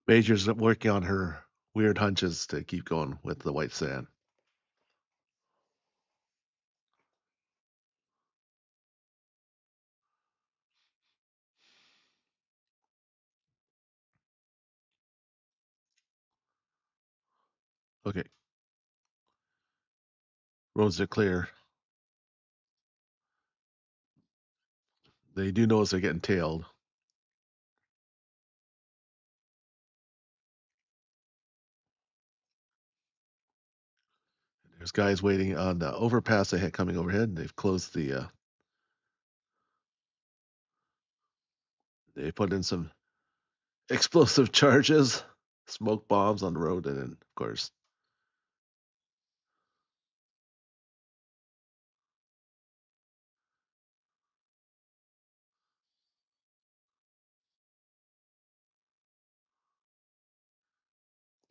Major's working on her weird hunches to keep going with the white sand. Okay, roads are clear. They do notice they're getting tailed. There's guys waiting on the overpass ahead coming overhead. They've closed the. They put in some explosive charges, smoke bombs on the road, and then of course.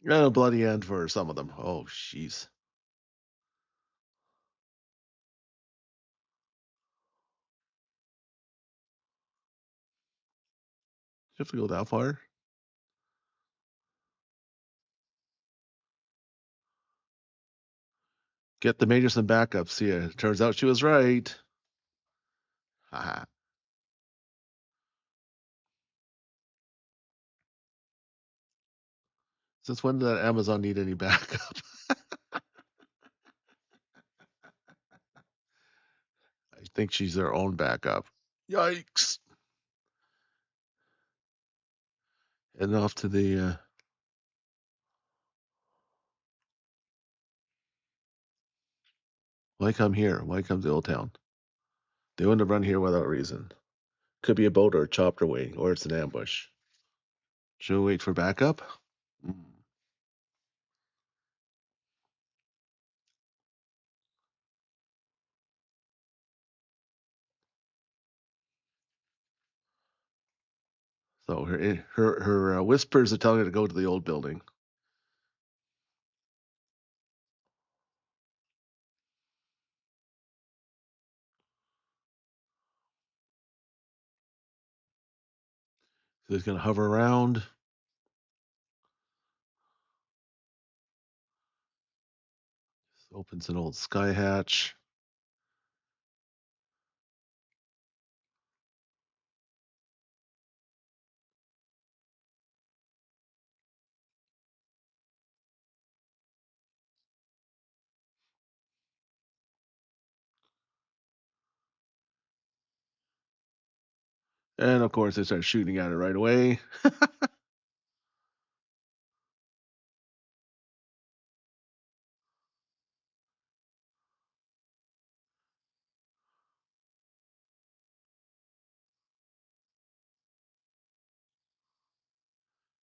And a bloody end for some of them. Oh, jeez. You have to go that far? Get the major some backup. See, it turns out she was right. Haha. Since when did Amazon need any backup? I think she's their own backup. Yikes. And off to the Why come here? Why come to Old Town? They wouldn't have run here without reason. Could be a boat or a chopper waiting, or it's an ambush. Should we wait for backup? Mm. So her whispers are telling her to go to the old building. So he's gonna hover around. Opens an old sky hatch. And of course, they start shooting at it right away.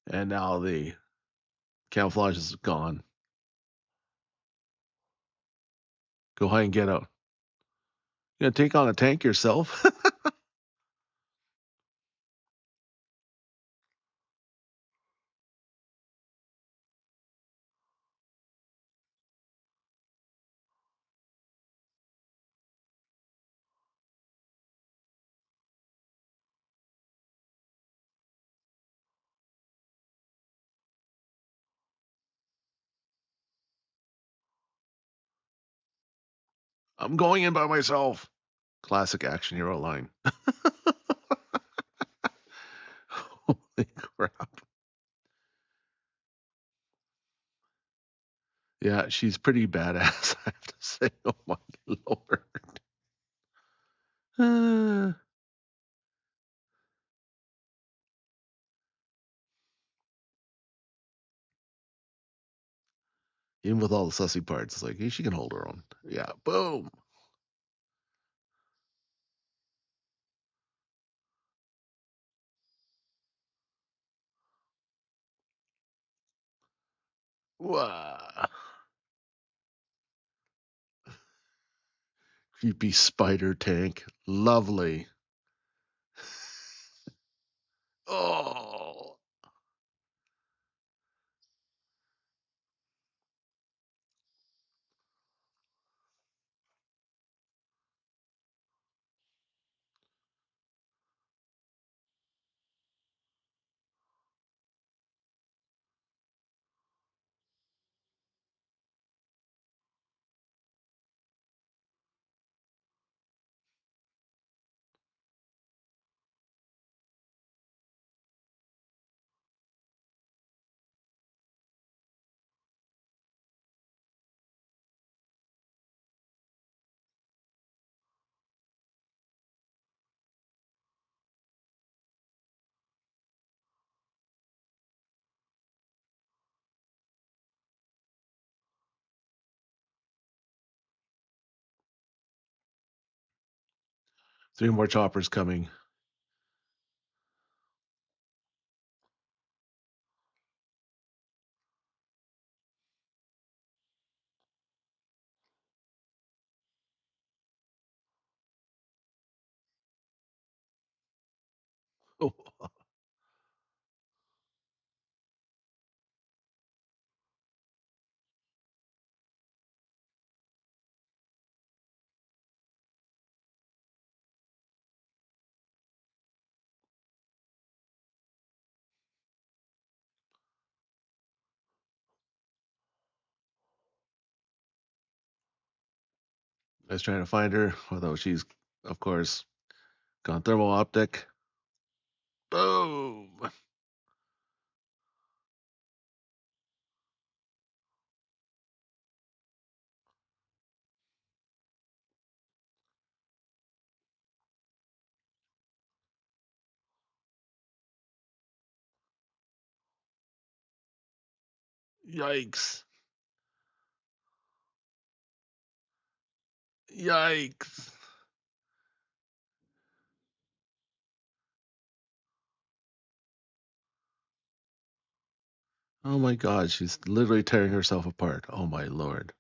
And now the camouflage is gone. Go high and get out. You gonna take on a tank yourself? I'm going in by myself. Classic action hero line. Holy crap. Yeah, she's pretty badass, I have to say. Oh my lord. Even with all the sussy parts, it's like, hey, she can hold her own. Yeah, boom. Wow. Creepy spider tank. Lovely. Oh. Three more choppers coming. Oh. I was trying to find her, although she's, of course, gone thermal optic. Boom. Yikes. Yikes. Oh my God, she's literally tearing herself apart. Oh my Lord.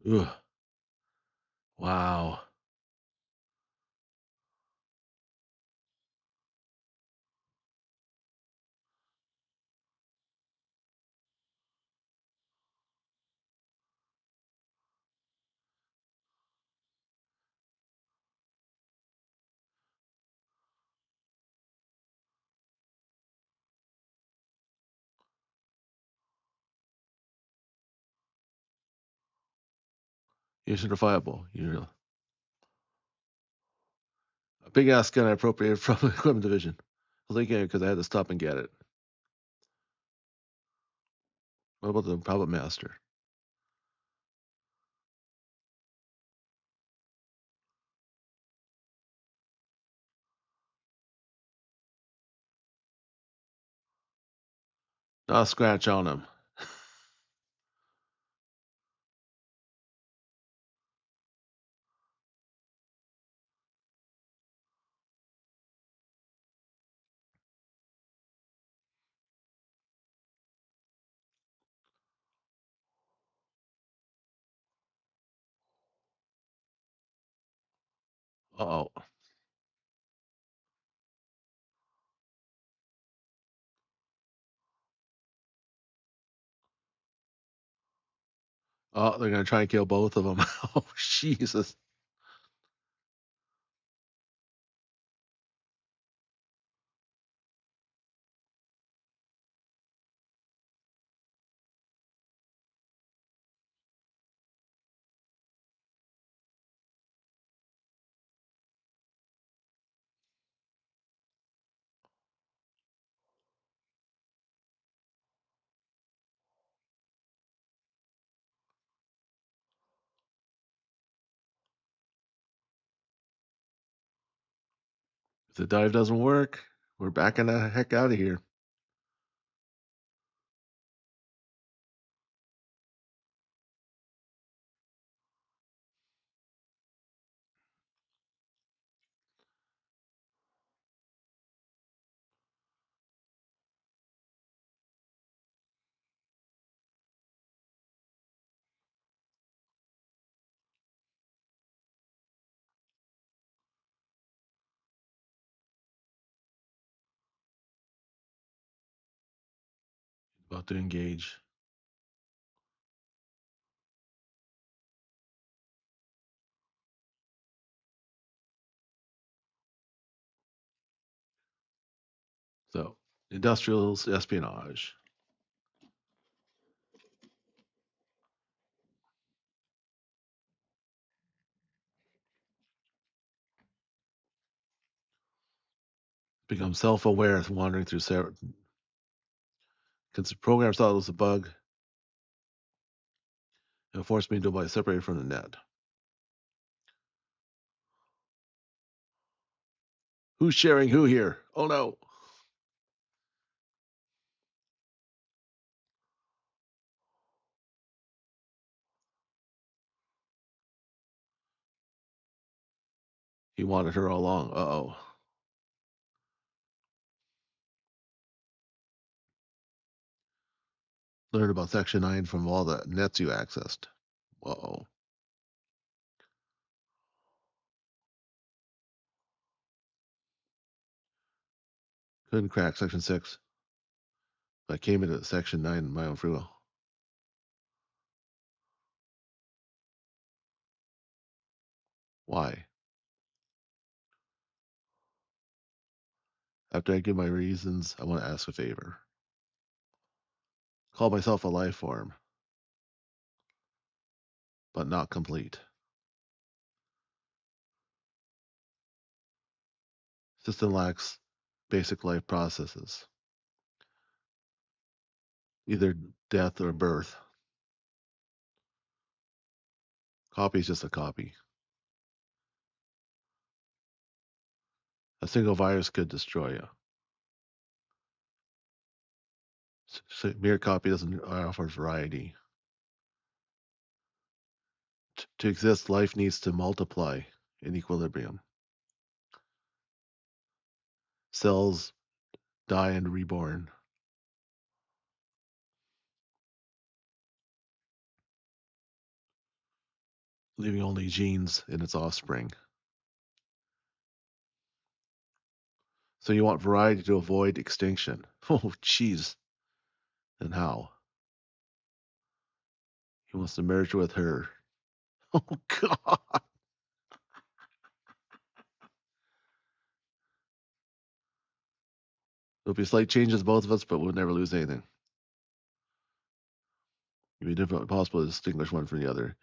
Ugh. Wow. You're certifiable. You're a big ass gun I appropriated from the equipment division. I was thinking because I had to stop and get it. What about the Puppet Master? Not a scratch on him. Uh-oh. Oh, they're gonna try and kill both of them. Oh, Jesus. If the dive doesn't work, we're backing the heck out of here. About to engage. So, industrial espionage. Become self-aware wandering through because the program thought it was a bug and forced me to be separated from the net. Who's sharing who here? Oh no. He wanted her all along. Uh-oh. Learned about Section 9 from all the nets you accessed. Uh-oh. Couldn't crack Section 6. But I came into Section 9 in my own free will. Why? After I give my reasons, I want to ask a favor. Call myself a life form, but not complete. System lacks basic life processes, either death or birth. Copy is just a copy. A single virus could destroy you. So mere copy doesn't offer variety. To exist, life needs to multiply in equilibrium. Cells die and reborn, leaving only genes in its offspring. So you want variety to avoid extinction. Oh, jeez. And how? He wants to merge with her. Oh, God. There'll be slight changes, both of us, but we'll never lose anything. It'd be difficult, possible to distinguish one from the other.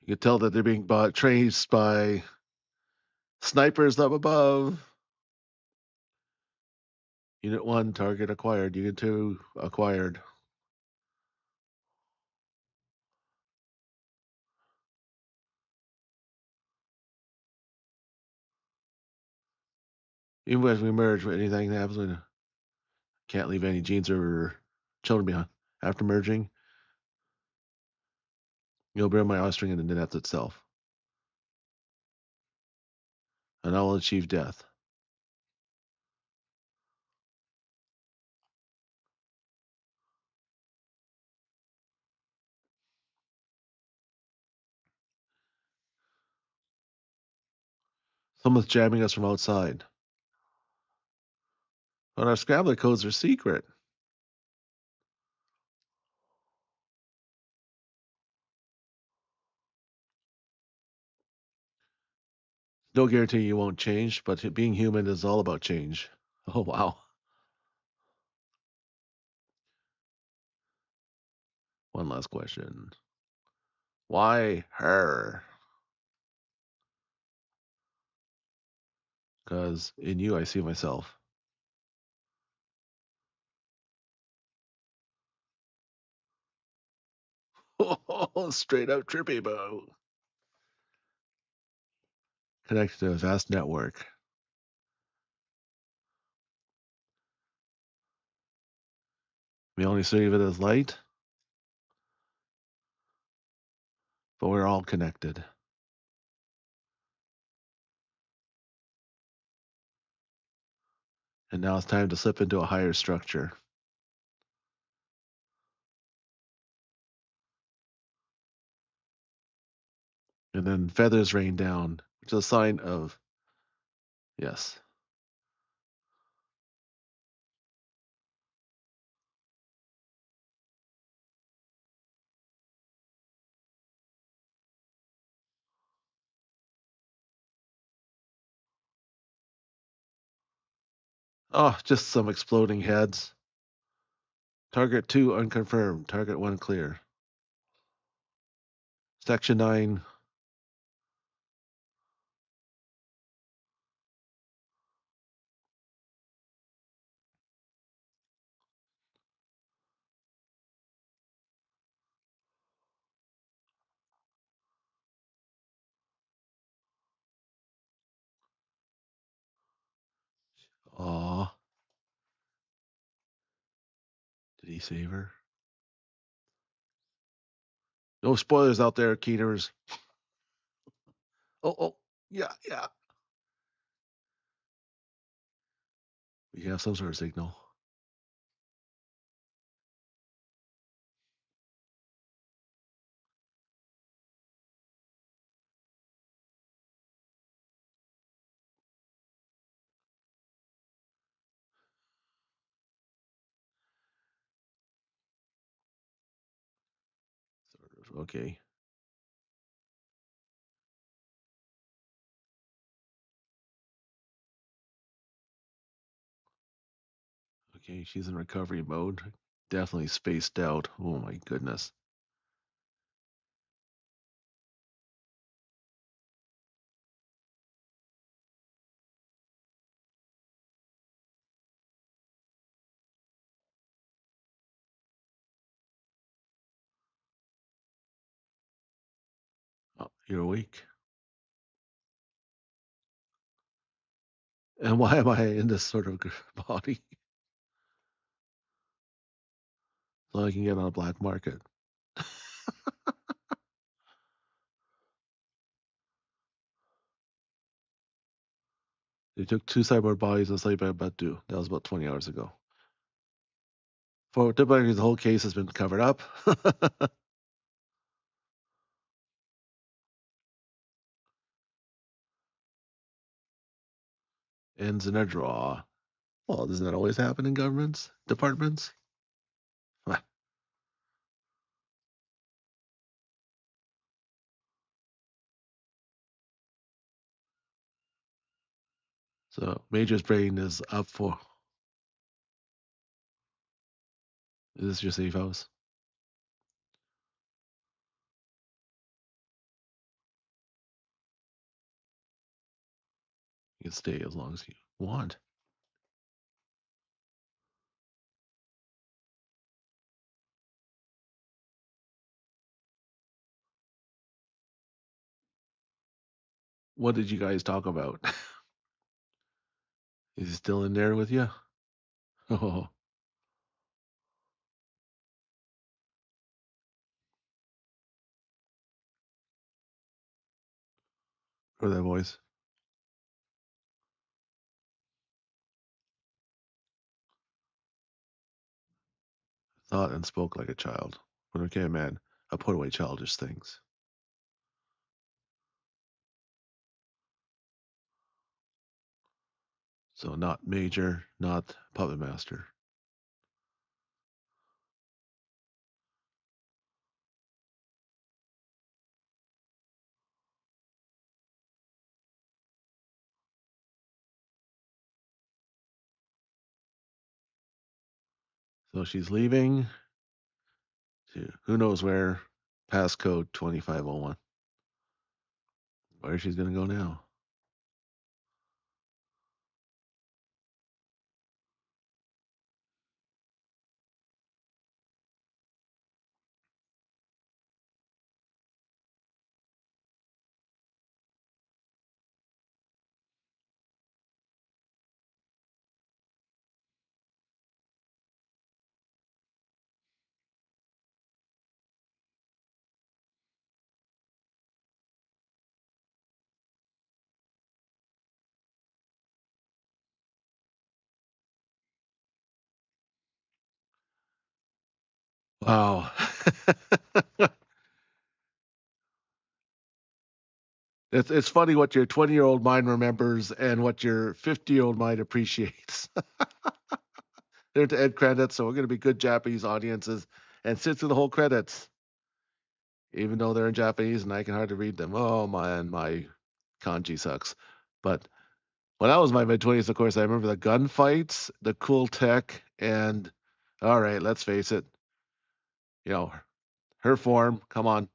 You can tell that they're being traced by snipers up above. Unit 1, target acquired. Unit 2, acquired. Even as we merge, anything happens, we can't leave any genes or children behind. After merging, you'll bring my offspring into the net itself, and I will achieve death. Someone's jamming us from outside. But our scrambler codes are secret. No guarantee you won't change, but being human is all about change. Oh, wow. One last question. Why her? Because in you, I see myself. Oh, straight up trippy, Bo. Connected to a vast network. We only see of it as light, but we're all connected. And now it's time to slip into a higher structure. And then feathers rain down, which is a sign of, yes. Oh, just some exploding heads. Target 2 unconfirmed. Target 1 clear. Section 9. Aw. Did he save her? No spoilers out there, Keeners. Oh, yeah, yeah. We have some sort of signal. Sort of. Okay. Okay, she's in recovery mode. Definitely spaced out. Oh my goodness. You're weak. And why am I in this sort of body? So I can get on a black market. They took two cyborg bodies and sleep at Batu. That was about 20 hours ago. For typically, the whole case has been covered up. Ends in a draw. Well, doesn't that always happen in governments, departments? So Major's brain is up for. Is this your safe house? You can stay as long as you want. What did you guys talk about? Is he still in there with you? Oh, or that voice. Thought and spoke like a child. But okay, man, I put away childish things. So not Major, not Puppet Master. So she's leaving to who knows where, passcode 2501. Where she's going to go now? Wow. It's funny what your 20-year-old mind remembers and what your 50-year-old mind appreciates. They're to end credits, so we're going to be good Japanese audiences and sit through the whole credits, even though they're in Japanese and I can hardly read them. Oh man, my kanji sucks. But when I was in my mid 20s, of course, I remember the gunfights, the cool tech, and all right, let's face it, you know, her form, come on.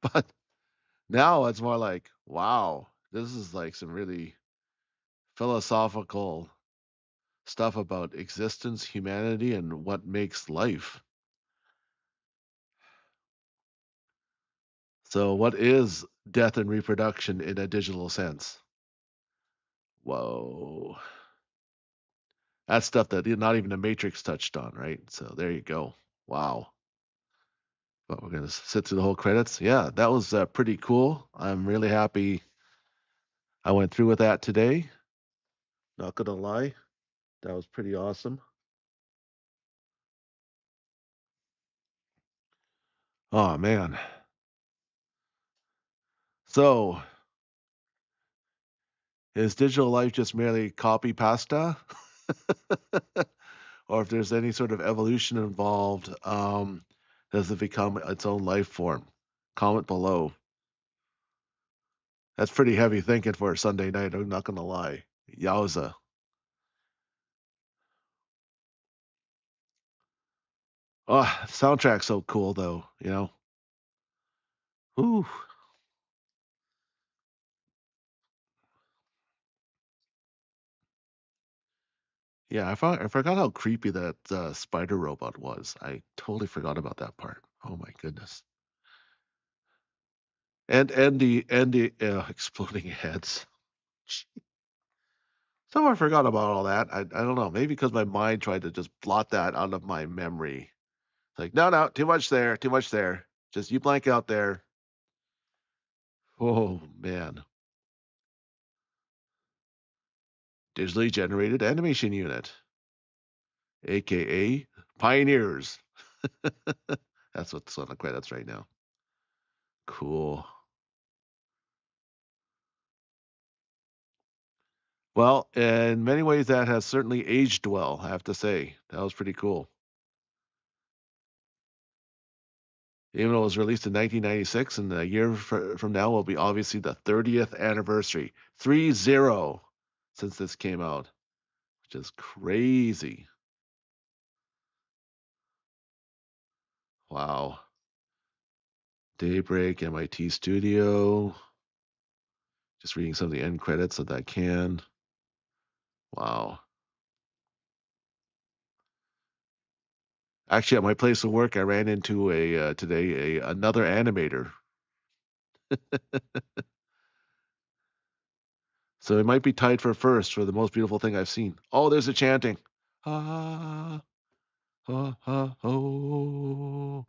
But now it's more like, wow, this is like some really philosophical stuff about existence, humanity, and what makes life. So, what is death and reproduction in a digital sense? Whoa. That's stuff that not even the Matrix touched on, right? So, there you go. Wow. But we're going to sit through the whole credits. Yeah, that was pretty cool. I'm really happy I went through with that today. Not going to lie. That was pretty awesome. Oh, man. So, is digital life just merely copy pasta? Or if there's any sort of evolution involved, does it become its own life form? Comment below. That's pretty heavy thinking for a Sunday night. I'm not gonna lie. Yowza. Oh, soundtrack's so cool though. You know. Ooh. Yeah, I forgot how creepy that spider robot was. I totally forgot about that part. Oh my goodness. and the exploding heads. Someone forgot about all that. I don't know. Maybe because my mind tried to just blot that out of my memory. Like, no, no, too much there, too much there. Just you blank out there. Oh man. Digitally generated animation unit, aka Pioneers. That's what's on the credits right now. Cool. Well, in many ways, that has certainly aged well, I have to say. That was pretty cool. Even though it was released in 1996, and a year from now will be obviously the 30th anniversary. 3-0 since this came out, which is crazy. Wow. Daybreak, MIT Studio. Just reading some of the end credits that I can. Wow. Actually, at my place of work, I ran into a today another animator. So it might be tied for first for the most beautiful thing I've seen. Oh, there's a chanting. Ah, ha, ha, oh.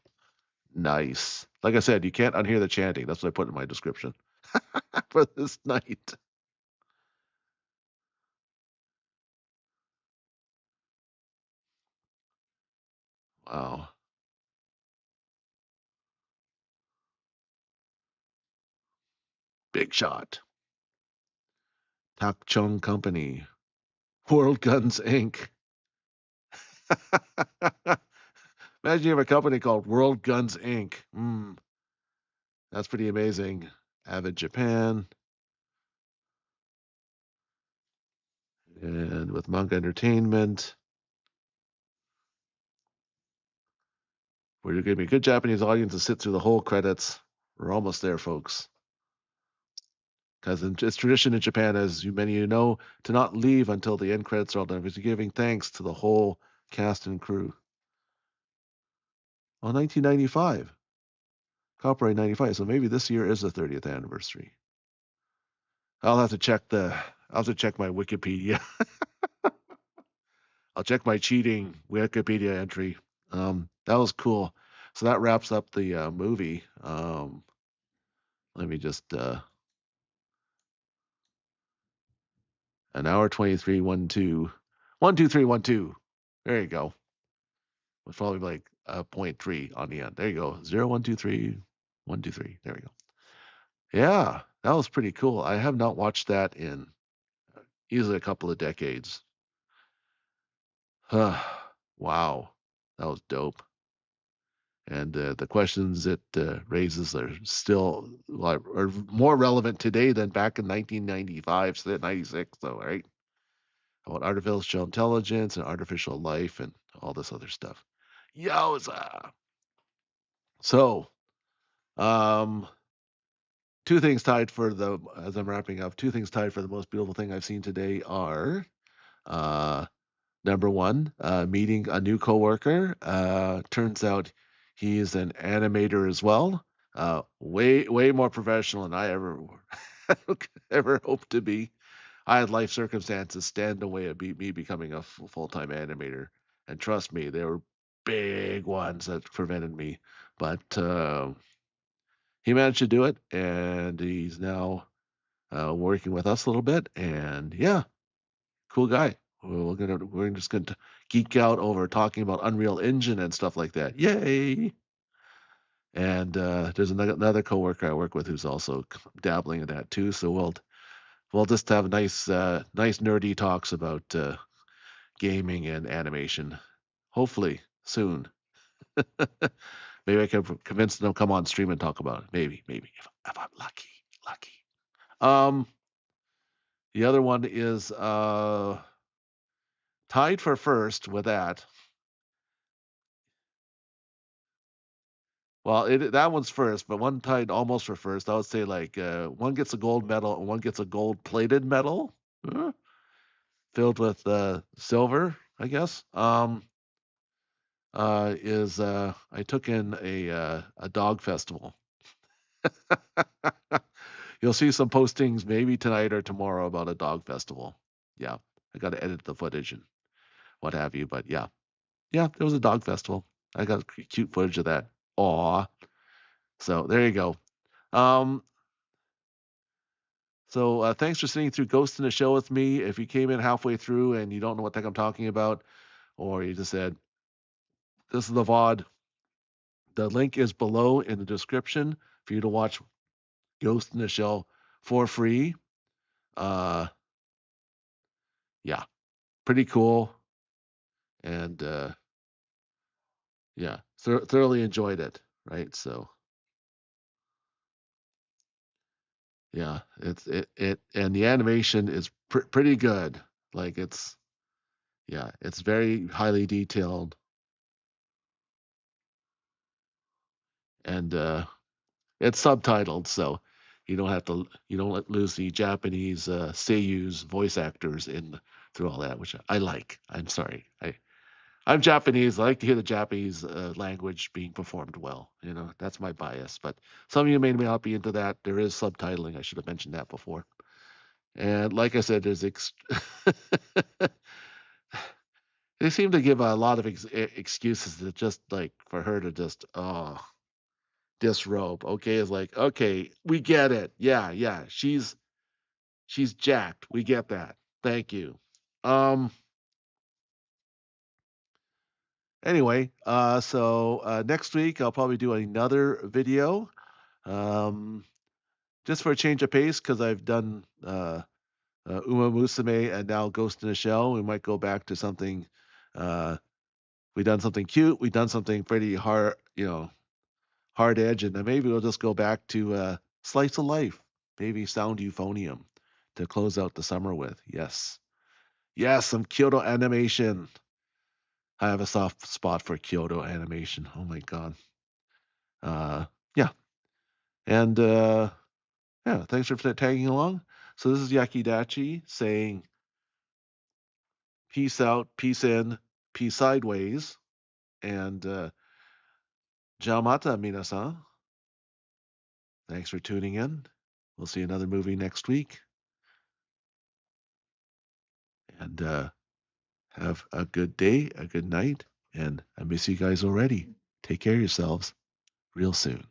Nice. Like I said, you can't unhear the chanting. That's what I put in my description for this night. Wow. Big shot. Tak Chung Company. World Guns Inc. Imagine you have a company called World Guns Inc. That's pretty amazing. Avid Japan. And with Manga Entertainment. We're going to be a good Japanese audience to sit through the whole credits. We're almost there, folks. Because it's tradition in Japan, as many of you know, to not leave until the end credits are all done, because you're giving thanks to the whole cast and crew. Well, 1995, copyright 95. So maybe this year is the 30th anniversary. I'll have to check my Wikipedia. I'll check my cheating Wikipedia entry. That was cool. So that wraps up the movie. Let me just an hour 23, 1 2, 1 2 3 1 2. There you go. It's probably like a 0.3 on the end. There you go. 0 1 2 3 1 2 3. There we go. Yeah, that was pretty cool. I have not watched that in easily a couple of decades. Wow, that was dope. And the questions it raises are still are more relevant today than back in 1995, so 96, though, right? About artificial intelligence and artificial life and all this other stuff. Yowza! So, um, two things tied for the as I'm wrapping up. Two things tied for the most beautiful thing I've seen today are uh, number one, meeting a new coworker. Turns out he's an animator as well. Way more professional than I ever ever hoped to be. I had life circumstances stand in the way of me becoming a full time animator, and trust me, there were big ones that prevented me. But he managed to do it, and he's now working with us a little bit. And yeah, cool guy. We're just gonna geek out over talking about Unreal Engine and stuff like that. Yay! And there's another coworker I work with who's also dabbling in that too. So we'll just have nice nerdy talks about gaming and animation. Hopefully soon. Maybe I can convince them to come on stream and talk about it. Maybe if I'm lucky. Um, the other one is tied for first with that. Well, that one's first, but one tied almost for first. I would say like one gets a gold medal and one gets a gold plated medal filled with silver, I guess. Is I took in a dog festival. you'll see some postings maybe tonight or tomorrow about a dog festival. Yeah, I got to edit the footage and what have you, but yeah, yeah, there was a dog festival. I got cute footage of that. Aw, so there you go. Um, so thanks for sitting through Ghost in the Show with me. If you came in halfway through and you don't know what the heck I'm talking about, or you just said this is the VOD, the link is below in the description for you to watch Ghost in the Shell for free. Uh, yeah, pretty cool, and yeah, thoroughly enjoyed it. Right, so yeah, and the animation is pretty good. Like it's very highly detailed, and it's subtitled, so you don't lose the Japanese seiyus voice actors in through all that, which I like. I'm sorry, I'm Japanese. I like to hear the Japanese language being performed well. That's my bias. But some of you may not be into that. There is subtitling. I should have mentioned that before. And like I said, they seem to give a lot of excuses to just like for her to just disrobe. Okay, it's like okay, we get it. Yeah, yeah, she's jacked. We get that. Thank you. Um. Anyway, so next week I'll probably do another video. Um, just for a change of pace, because I've done Uma Musume and now Ghost in the Shell. We might go back to something. Uh, we done something cute. We done something pretty hard, hard edge, and then maybe we'll just go back to Slice of Life, maybe Sound Euphonium to close out the summer with. Yes, yes, some Kyoto animation. I have a soft spot for Kyoto animation. Oh my god. Uh, yeah, and yeah, thanks for tagging along. So this is Yakidachi saying peace out, peace in, peace sideways, and Jamata minasan. Thanks for tuning in. We'll see another movie next week, and have a good day, a good night, and I miss you guys already. Take care of yourselves real soon.